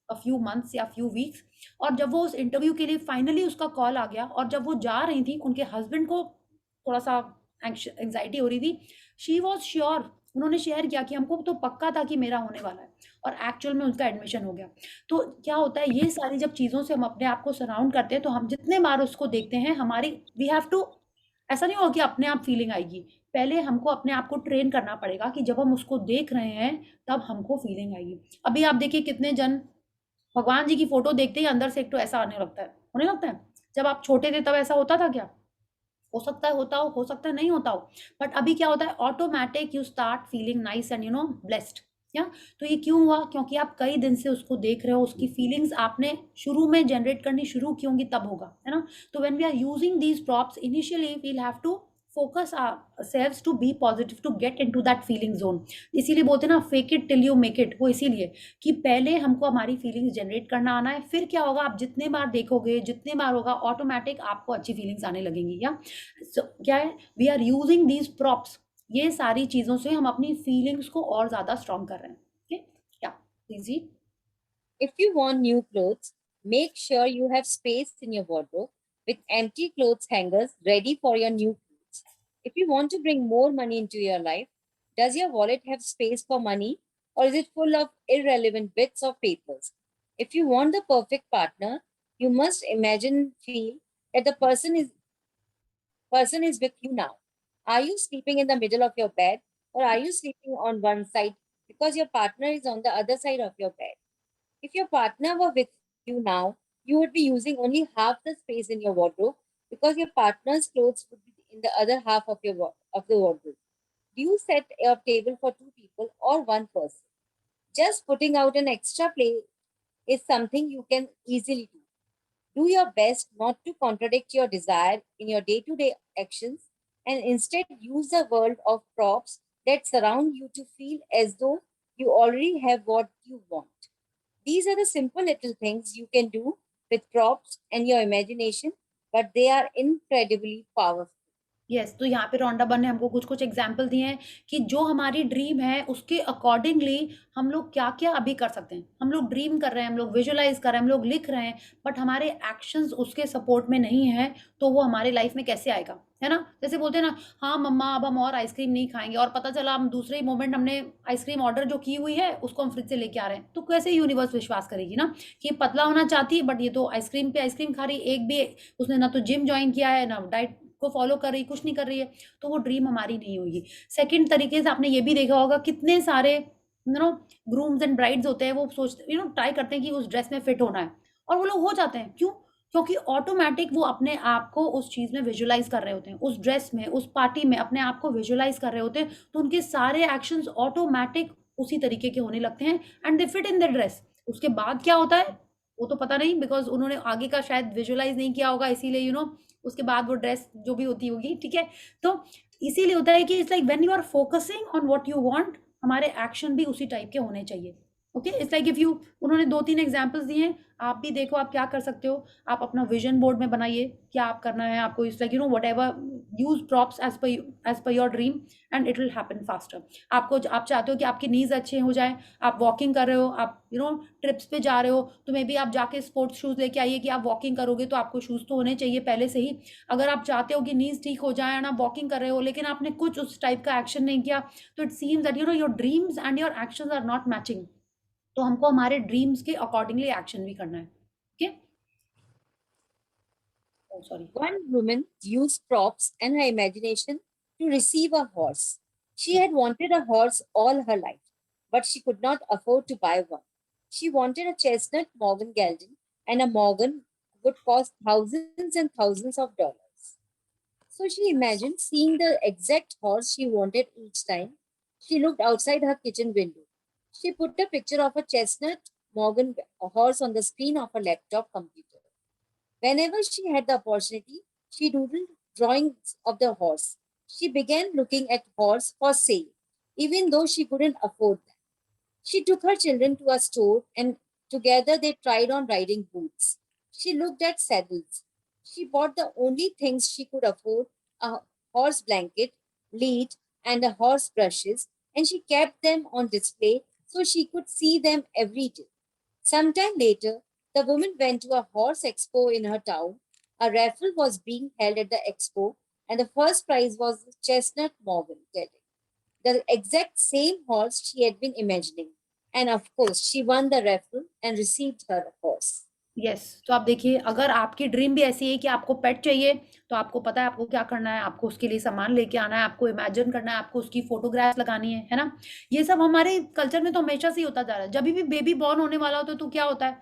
a few months या फ्यू वीक्स। और जब वो उस इंटरव्यू के लिए फाइनली उसका कॉल आ गया, और जब वो जा रही थी, उनके हस्बैंड को थोड़ा सा एंग्जाइटी हो रही थी, शी वॉज श्योर, उन्होंने शेयर किया कि हमको तो पक्का था कि मेरा होने वाला है, और एक्चुअल में उनका एडमिशन हो गया। तो क्या होता है, ये सारी जब चीज़ों से हम अपने आप को सराउंड करते हैं, तो हम जितने बार उसको देखते हैं, हमारी वी हैव टू, ऐसा नहीं होगा कि अपने आप फीलिंग आएगी, पहले हमको अपने आप को ट्रेन करना पड़ेगा कि जब हम उसको देख रहे हैं तब हमको फीलिंग आएगी। अभी आप देखिए कितने जन भगवान जी की फोटो देखते ही अंदर से एक तो ऐसा आने लगता है, होने लगता है। जब आप छोटे थे तब ऐसा होता था क्या? हो सकता है होता हो सकता है नहीं होता हो, बट अभी क्या होता है, automatic you start feeling nice and blessed. या तो ये क्यों हुआ, क्योंकि आप कई दिन से उसको देख रहे हो, उसकी फीलिंग्स आपने शुरू में जनरेट करनी शुरू की होंगी, तब होगा, है ना। तो when we are using these props initially we'll have to focus ourselves to be positive to get into that feeling zone। इसीलिए बोलते हैं ना fake it till you make it, वो इसीलिए कि पहले हमको हमारी फीलिंग्स जनरेट करना आना है, फिर क्या होगा, आप जितने बार देखोगे, जितने बार होगा, ऑटोमेटिक आपको अच्छी फीलिंग्स आने लगेंगी। या क्या है, we are using these props, ये सारी चीजों से हम अपनी फीलिंग्स को और ज्यादा स्ट्रॉन्ग कर रहे हैं। ओके, या easy. If you want new clothes, make sure you have space in your wardrobe with empty clothes hangers ready for your new clothes. If you want to bring more money into your life, does your wallet have space for money or is it full of irrelevant bits of papers? If you want the perfect partner, you must imagine and feel that the person is with you now. Are you sleeping in the middle of your bed or are you sleeping on one side because your partner is on the other side of your bed? If your partner were with you now, you would be using only half the space in your wardrobe because your partner's clothes would be in the other half of of the wardrobe. Do you set your table for two people or one person? Just putting out an extra plate is something you can easily do. Do your best not to contradict your desire in your day-to-day actions and instead use the world of props that surround you to feel as though you already have what you want. These are the simple little things you can do with props and your imagination, but they are incredibly powerful. Yes, तो यहाँ पे रौंडाबन ने हमको कुछ-कुछ example दिए हैं कि जो हमारी ड्रीम है, उसके अकॉर्डिंगली हम लोग क्या-क्या अभी कर सकते हैं। हम लोग ड्रीम कर रहे हैं, हम लोग विजुअलाइज़ कर रहे हैं, हम लोग लिख रहे हैं, बट हमारे एक्शंस उसके सपोर्ट में नहीं हैं, तो वो हमारी लाइफ़ में कैसे आएगा, है ना? जैसे बोलते हैं ना, हाँ, मम्मा अब हम और आइसक्रीम नहीं खाएँगे, और पता चला हम दूसरे ही मोमेंट हमने आइसक्रीम ऑर्डर जो की हुई है, उसको हम फ्रिज से लेके आ रहे हैं, तो कैसे यूनिवर्स विश्वास करेगी ना कि ये पतला होना चाहती है, बट ये तो आइसक्रीम पे आइसक्रीम खा रही है। एक भी उसने ना तो जिम जॉइन किया है, ना डाइट को फॉलो कर रही, कुछ नहीं कर रही है, तो वो ड्रीम हमारी नहीं होगी। सेकंड तरीके से आपने ये भी देखा होगा, कितने सारे ग्रूम्स एंड ब्राइड्स होते हैं, वो सोचते ट्राई करते हैं कि उस ड्रेस में फिट होना है, और वो लोग हो जाते हैं। क्यों? क्योंकि ऑटोमेटिक वो अपने आप को उस चीज़ में विजुअलाइज़ कर रहे होते हैं, उस ड्रेस में, उस पार्टी में अपने आप को विजुअलाइज़ कर रहे होते हैं, तो उनके सारे एक्शंस ऑटोमेटिक उसी तरीके के होने लगते हैं and they fit in the dress. उसके बाद क्या होता है वो तो पता नहीं, बिकॉज़ उन्होंने आगे का शायद विजुअलाइज़ नहीं किया होगा, इसीलिए उसके बाद वो ड्रेस जो भी होती होगी, ठीक है? तो इसीलिए होता है कि it's like when you are focusing on what you want, हमारे एक्शन भी उसी टाइप के होने चाहिए। Okay, it's like if you उन्होंने 2-3 एग्जांपल्स दिए हैं, आप भी देखो आप क्या कर सकते हो। आप अपना विजन बोर्ड में बनाइए, क्या आप करना है आपको, it's like whatever, use props as per your dream and it will happen faster. आप चाहते हो कि आपकी नीज अच्छे हो जाए, आप वॉकिंग कर रहे हो, आप ट्रिप्स पे जा रहे हो, तो मे बी आप जाके स्पोर्ट्स शूज लेके आइए कि आप वॉकिंग करोगे, तो आपको शूज तो होने चाहिए पहले से ही। अगर आप चाहते हो कि नीज ठीक हो जाए एंड आप वॉकिंग कर रहे हो, लेकिन आपने कुछ उस टाइप का एक्शन नहीं किया, तो it seems that your dreams and your actions are not matching. तो हमको हमारे ड्रीम्स के अकॉर्डिंगली एक्शन भी करना है। Okay, oh sorry. One woman used props and her imagination to receive a horse. She had wanted a horse all her life, but she could not afford to buy one. She wanted a chestnut Morgan Gelding, and a Morgan would cost thousands and thousands of dollars. So she imagined seeing the exact horse she wanted each time she looked outside her kitchen window. She put a picture of a chestnut Morgan horse on the screen of her laptop computer. Whenever she had the opportunity, she doodled drawings of the horse. She began looking at horse for sale, even though she couldn't afford them. She took her children to a store and together they tried on riding boots. She looked at saddles. She bought the only things she could afford, a horse blanket, lead, and a horse brushes, and she kept them on display so she could see them every day. Sometime later, the woman went to a horse expo in her town. A raffle was being held at the expo, and the first prize was the chestnut Morgan Gelding, the exact same horse she had been imagining. And of course, she won the raffle and received her horse. Yes, तो आप देखिए, अगर आपकी dream भी ऐसी है कि आपको पेट चाहिए, तो आपको पता है आपको क्या करना है, आपको उसके लिए सामान लेके आना है, आपको इमेजिन करना है, आपको उसकी फोटोग्राफ्स लगानी है ना? ये सब हमारे कल्चर में तो हमेशा से ही होता जा रहा है। जब भी बेबी बॉर्न होने वाला होता है, तो क्या होता है,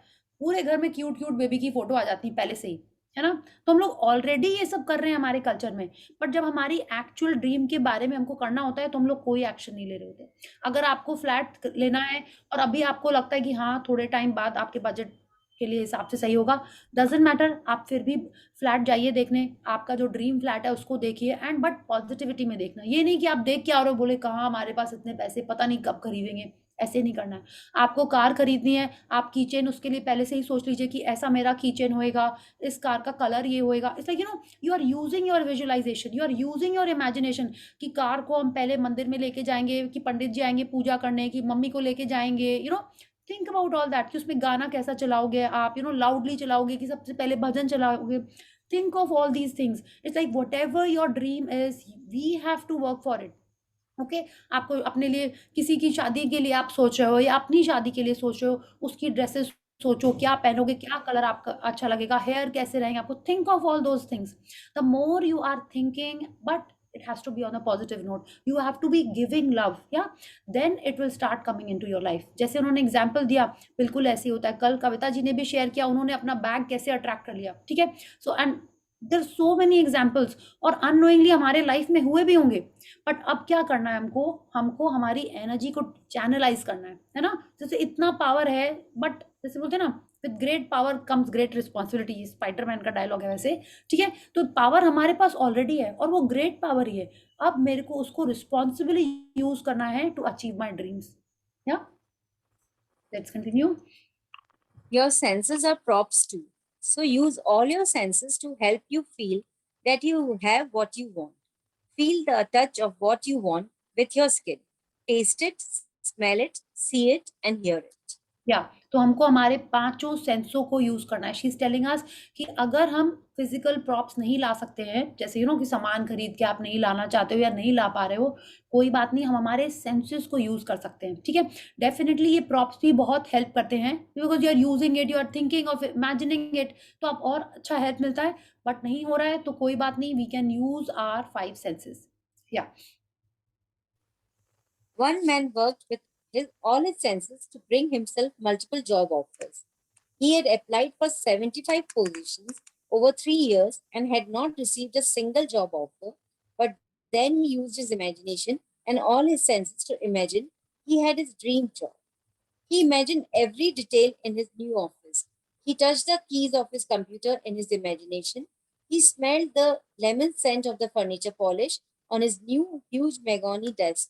पूरे घर में क्यूट क्यूट बेबी की फोटो आ जाती है पहले से ही, है ना? तो हम लोग ऑलरेडी ये सब कर रहे हैं हमारे कल्चर में, बट जब हमारी एक्चुअल ड्रीम के बारे में हमको करना होता है, तो हम लोग कोई एक्शन नहीं ले रहे होते। अगर आपको फ्लैट लेना है और अभी आपको लगता है कि हाँ, थोड़े टाइम बाद आपके बजट के लिए हिसाब से सही होगा, डजंट मैटर, आप फिर भी फ्लैट जाइए देखने, आपका जो ड्रीम फ्लैट है उसको देखिए, एंड बट पॉजिटिविटी में देखना। ये नहीं कि आप देख के आ रहे हो, बोले कहाँ हमारे पास इतने पैसे, पता नहीं कब खरीदेंगे, ऐसे नहीं करना है। आपको कार खरीदनी है, आप कीचेन उसके लिए पहले से ही सोच लीजिए कि ऐसा मेरा कीचेन होएगा, इस कार का कलर ये होएगा। It's like you are using your visualization, you are using your imagination, कि कार को हम पहले मंदिर में लेके जाएंगे, कि पंडित जी आएंगे पूजा करने, की मम्मी को लेके जाएंगे, थिंक अबाउट ऑल दैट, कि उसमें गाना कैसा चलाओगे आप, लाउडली चलाओगे कि सबसे पहले भजन चलाओगे। Think of all these things. It's like whatever your dream is, we have to work for it. Okay, आपको अपने लिए किसी की शादी के लिए आप सोच रहे हो, या अपनी शादी के लिए सोच रहे हो, उसकी ड्रेसेस सोचो, क्या पहनोगे, क्या कलर आपका अच्छा लगेगा, हेयर कैसे रहेंगे, आपको think of all those things. The more you are thinking, but it has to be on a positive note, you have to be giving love, yeah, then it will start coming into your life। जैसे उन्होंने example दिया, बिल्कुल ऐसे ही होता है। कल कविता जी ने भी शेयर किया, उन्होंने अपना बैग कैसे अट्रैक्ट कर लिया, ठीक है? So and there so many examples, और अननोइंगली हमारे लाइफ में हुए भी होंगे। बट अब क्या करना है हमको, हमको हमारी एनर्जी को चैनलाइज करना है ना? जैसे इतना पावर है, बट जैसे बोलते हैं ना, with great power comes great responsibility, Spiderman का डायलॉग है वैसे, ठीक है? तो पावर हमारे पास ऑलरेडी है, और वो ग्रेट पावर ही है। अब मेरे को उसको रिस्पॉन्सिबली यूज करना है टू अचीव माई ड्रीम्स। या let's continue. Your senses are props too. So use all your senses to help you feel that you have what you want. Feel the touch of what you want with your skin. Taste it, smell it, see it, and hear it. या तो हमको हमारे पांचों सेंसों को use करना है। She is telling अस कि अगर हम फिजिकल प्रॉप्स नहीं ला सकते हैं, जैसे कि सामान खरीद के आप नहीं लाना चाहते हो या नहीं ला पा रहे हो, कोई बात नहीं, हम हमारे सेंसेस को यूज कर सकते हैं, ठीक है? डेफिनेटली ये प्रॉप्स भी बहुत हेल्प करते हैं, because you are using it, you are thinking of imagining it, तो आप और अच्छा हेल्प मिलता है। बट नहीं हो रहा है तो कोई बात नहीं, we can use our 5 senses. या One man worked with all his senses to bring himself multiple job offers. He had applied for 75 positions over 3 years and had not received a single job offer. But then he used his imagination and all his senses to imagine he had his dream job. He imagined every detail in his new office. He touched the keys of his computer in his imagination. He smelled the lemon scent of the furniture polish on his new huge mahogany desk.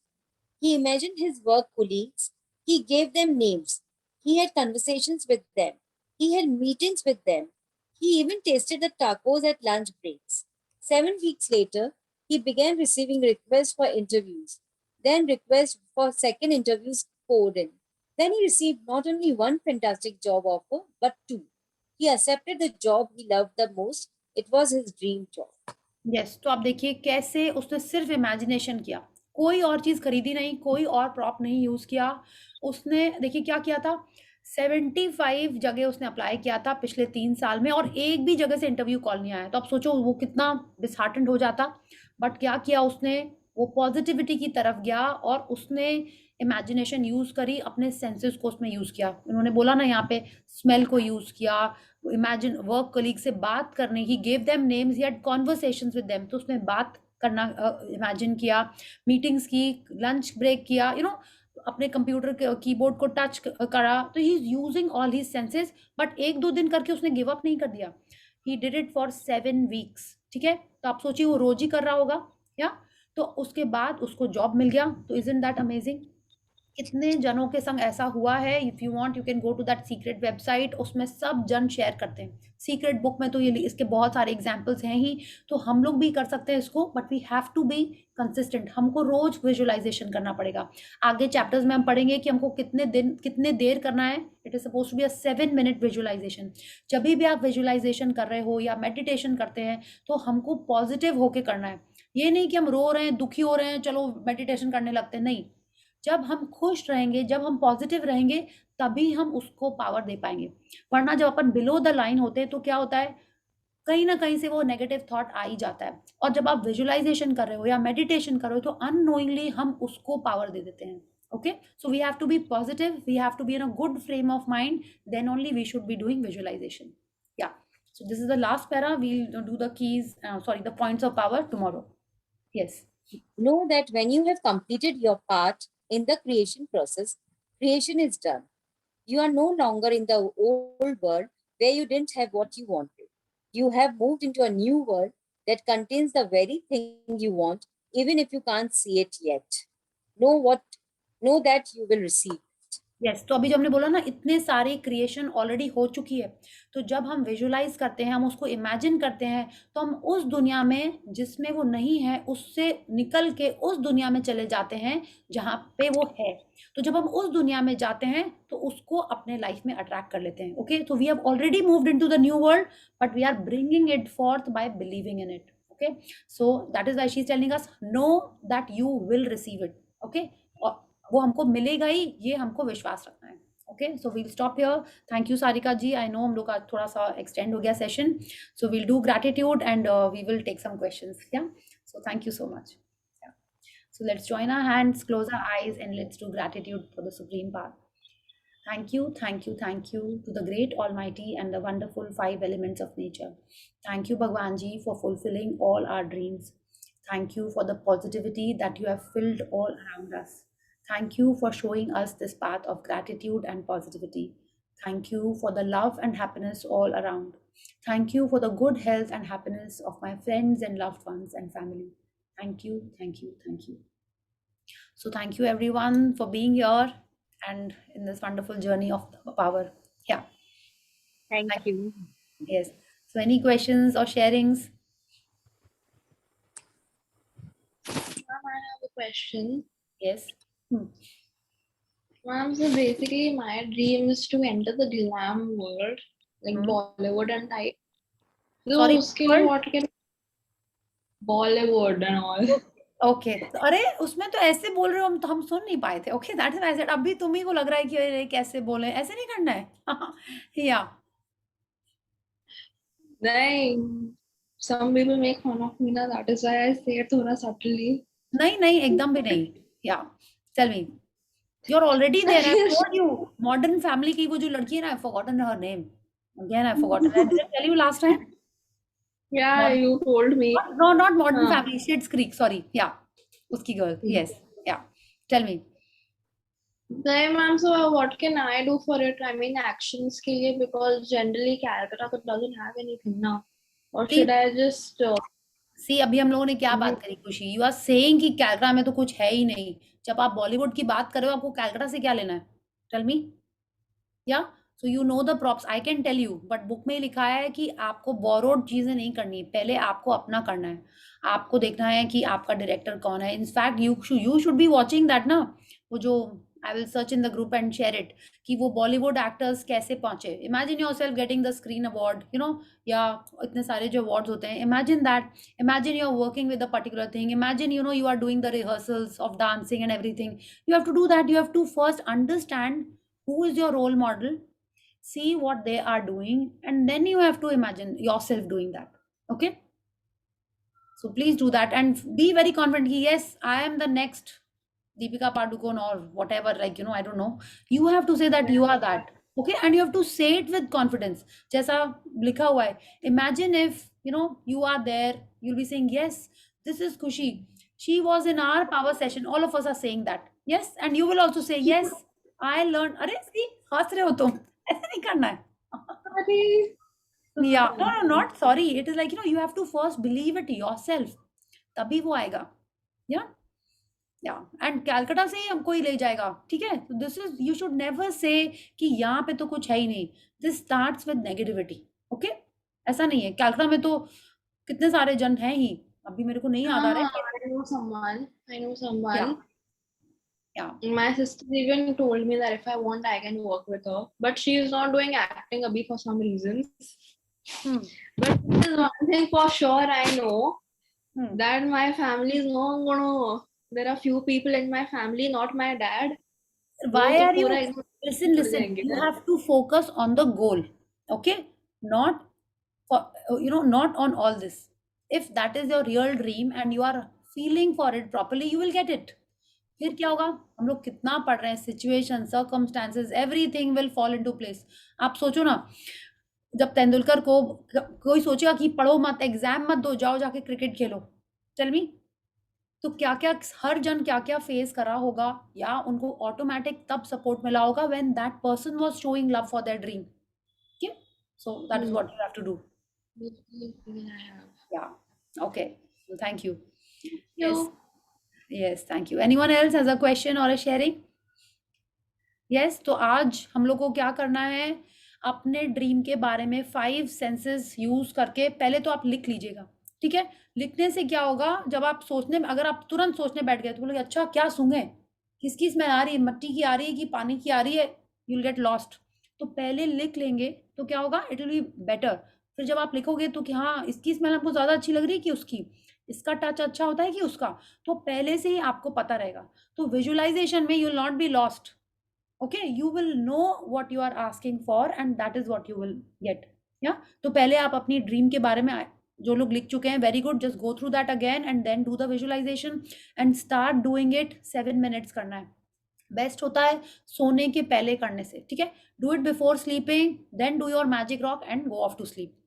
He imagined his work colleagues. He gave them names. He had conversations with them. He had meetings with them. He even tasted the tacos at lunch breaks. 7 weeks later, he began receiving requests for interviews. Then requests for second interviews poured in. Then he received not only one fantastic job offer, but two. He accepted the job he loved the most. It was his dream job. Yes, तो आप देखिए कैसे उसने सिर्फ imagination किया, कोई और चीज़ खरीदी नहीं, कोई और प्रॉप नहीं यूज़ किया। उसने देखिए क्या किया था, 75 जगह उसने अप्लाई किया था पिछले 3 साल में और एक भी जगह से इंटरव्यू कॉल नहीं आया। तो आप सोचो वो कितना डिसहार्टेंड हो जाता। बट क्या किया उसने, वो पॉजिटिविटी की तरफ गया और उसने इमेजिनेशन यूज़ करी, अपने सेंसेस को उसमें यूज़ किया। उन्होंने बोला ना यहाँ पे, स्मेल को यूज़ किया, इमेजिन वर्क कलीग से बात करने, he gave them names, he had conversations with them, तो उसने बात करना इमेजिन किया, मीटिंग्स की, लंच ब्रेक किया, अपने कंप्यूटर के कीबोर्ड को टच करा। तो he is using all his senses. But 1-2 दिन करके उसने गिव अप नहीं कर दिया, he did it for 7 weeks. ठीक है, तो आप सोचिए वो रोज ही कर रहा होगा या, तो उसके बाद उसको जॉब मिल गया। तो इजंट दैट अमेजिंग? कितने जनों के संग ऐसा हुआ है। If you want you can go to that secret website, उसमें सब जन शेयर करते हैं। सीक्रेट बुक में तो ये इसके बहुत सारे एग्जांपल्स हैं ही, तो हम लोग भी कर सकते हैं इसको। But we have to be consistent, हमको रोज विजुअलाइजेशन करना पड़ेगा। आगे चैप्टर्स में हम पढ़ेंगे कि हमको कितने देर करना है। It is suppose to be a 7 minute visualization. जब भी आप विजुअलाइजेशन कर रहे हो या मेडिटेशन करते हैं तो हमको पॉजिटिव होके करना है। ये नहीं कि हम रो रहे हैं, दुखी हो रहे हैं, चलो मेडिटेशन करने लगते हैं, नहीं। जब हम खुश रहेंगे, जब हम पॉजिटिव रहेंगे, तभी हम उसको पावर दे पाएंगे। वरना जब अपन बिलो द लाइन होते हैं तो क्या होता है, कहीं ना कहीं से वो नेगेटिव थॉट आ ही जाता है। और जब आप विजुअलाइजेशन कर रहे हो या मेडिटेशन कर रहे हो तो अननोइंगली हम उसको पावर दे देते हैं। Okay, so we have to be positive, we have to be in a good frame of mind, then only we should be doing visualization. Yeah, so this is the last para. We'll do the keys, the points of power tomorrow. Yes. Know that when you have completed your part in the creation process, creation is done. You are no longer in the old world where you didn't have what you wanted. You have moved into a new world that contains the very thing you want, even if you can't see it yet. Know that you will receive. Yes, तो अभी जो हमने बोला ना, इतने सारे creation already हो चुकी है। तो जब हम विजुअलाइज करते हैं, हम उसको इमेजिन करते हैं, तो हम उस दुनिया में जिसमें वो नहीं है उससे निकल के उस दुनिया में चले जाते हैं जहाँ पे वो है। तो जब हम उस दुनिया में जाते हैं तो उसको अपने लाइफ में अट्रैक्ट कर लेते हैं। ओके, तो we have already moved into the new world, but we are bringing it forth by believing in it. Okay, so that is why she is telling us, know that you will receive it. Okay, वो हमको मिलेगा ही, ये हमको विश्वास रखना है। Okay, so we'll stop here. Thank you Sarika ji, I know हम लोग आज थोड़ा सा एक्सटेंड हो गया session, so we'll do gratitude and we will take some questions. Yeah, so thank you so much. So let's join our hands, close our eyes, and let's do gratitude for the supreme power. Thank you, thank you, thank you to the great Almighty and the wonderful 5 elements of nature. Thank you, Bhagwan Ji, for fulfilling all our dreams. Thank you for the positivity that you have filled all around us. Thank you for showing us this path of gratitude and positivity. Thank you for the love and happiness all around. Thank you for the good health and happiness of my friends and loved ones and family. Thank you, thank you, thank you. So thank you everyone for being here and in this wonderful journey of power. Yeah. Thank you. Yes. So any questions or sharings? Ma'am, I have a question. Yes. Ma'am, so basically my dream is to enter the glam world, like Bollywood and type. So Sorry, uske liye what can Bollywood and all. Okay, अरे उसमें तो ऐसे बोल रहे हो, हम तो हम सुन नहीं पाए थे। Okay, that is I said, अभी तुम्ही को लग रहा है कि अरे कैसे बोले, ऐसे नहीं करना है। या नहीं, some people make fun of me ना, that is why I say it थोड़ा subtly. नहीं नहीं, एकदम भी नहीं। Yeah, tell me. You're already there. I told you. Modern Family की वो जो लड़की है ना, I've forgotten her name. Again, I've forgotten. I didn't tell you last time. Yeah, Modern, you told me. not Modern Huh. Family. Schitt's Creek. Sorry. Yeah. Uski girl. Yes. Yeah. Tell me. Then, ma'am, so what can I do for it? I mean, actions के लिए, because generally Calcutta doesn't have anything now. Or should I just सी अभी हम लोगों ने क्या बात करी खुशी? यू आर सेइंग कि कैलकाटा में तो कुछ है ही नहीं. जब आप बॉलीवुड की बात कर रहे हो, आपको कैलकाटा से क्या लेना है? Tell me. Yeah so you know the props. I can tell you, but book में लिखा है कि आपको बोरोड चीजें नहीं करनी. पहले आपको अपना करना है. आपको देखना है कि आपका डायरेक्टर कौन है. In fact you should be watching that ना. वो जो I will search in the group and share it कि वो बॉलीवुड एक्टर्स कैसे पहुंचे. Imagine yourself getting the screen award, you know, या इतने सारे जो अवार्ड्स होते हैं. Imagine that. Imagine you are working with a particular thing. Imagine you know you are doing the rehearsals of dancing and everything. You have to do that. You have to first understand who is your role model, see what they are doing, and then you have to imagine yourself doing that. Okay, so please do that and be very confident. Yes, I am the next Deepika Padukone or whatever, like, you know, I don't know. You have to say that you are that. Okay, and you have to say it with confidence. Jaisa likha hua hai. Imagine if, you know, you are there, you'll be saying, yes, this is Khushi, she was in our power session. All of us are saying that. Yes, and you will also say, yes, I learned. अरे सी हंस रहे हो तुम. ऐसे नहीं करना है. Yeah, no, not sorry. It is like, you know, you have to first believe it yourself. तभी वो आएगा. Yeah, yeah. And कैलकाटा से ही हमको ही ले जाएगा. ठीक है. So this is, you should never say कि यहाँ पे तो कुछ है ही नहीं. This starts with negativity. Okay? ऐसा नहीं है. कैलकाटा में तो कितने सारे जन हैं ही. अभी मेरे को नहीं याद आ रहा है. I know someone. Yeah. Yeah. My sister even told me that if I want, I can work with her. But she is not doing acting abhi for some reasons. But this is one thing for sure I know, that my family is not gonna. There are few people in my family, not my dad. Why वो तो are you? पूरा एकदम Listen, उड़ listen. जाएंगे। You have to focus on the goal. Okay? Not for, you know, not on all this. If that is your real dream and you are feeling for it properly, you will get it. फिर क्या होगा? हम लोग कितना पढ़ रहे हैं, situation, circumstances, everything will fall into place. आप सोचो ना, जब तेंदुलकर को कोई सोचेगा कि पढ़ो मत, एग्जाम मत दो, जाओ जाके क्रिकेट खेलो. Tell me. तो क्या क्या हर जन क्या क्या फेस करा होगा, या उनको ऑटोमेटिक तब सपोर्ट मिला होगा when that person was showing love for their dream. Okay, so that is what you have to do. Yeah okay, thank you. Yes. Yes, thank you. Anyone else has a question or a sharing? Yes, तो आज हम लोग को क्या करना है, अपने dream के बारे में 5 सेंसेस यूज करके पहले तो आप लिख लीजिएगा. ठीक है. लिखने से क्या होगा, जब आप सोचने में, अगर आप तुरंत सोचने बैठ गए तो बोलोगे अच्छा क्या सूंघे, किसकी स्मेल आ रही है, मिट्टी की आ रही है कि पानी की आ रही है, यू विल गेट लॉस्ट. तो पहले लिख लेंगे तो क्या होगा, इट विल बी बेटर. फिर जब आप लिखोगे तो कि हाँ इसकी स्मेल हमको ज़्यादा अच्छी लग रही है कि उसकी, इसका टच अच्छा होता है कि उसका, तो पहले से ही आपको पता रहेगा. तो विजुअलाइजेशन में you will not be lost. Okay, you will know what you are asking for and that is what you will get. या तो पहले आप अपनी ड्रीम के बारे में, जो लोग लिख चुके हैं, very good, just go through that again and then do the visualization and start doing it. 7 minutes करना है. बेस्ट होता है सोने के पहले करने से. ठीक है. Do it before sleeping, then do your magic rock and go off to sleep.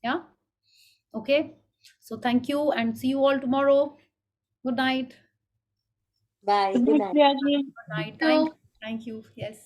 Yeah okay. So thank you and see you all tomorrow. Good night. Bye. Good night. Priyaji. Good night. Thank you. Yes.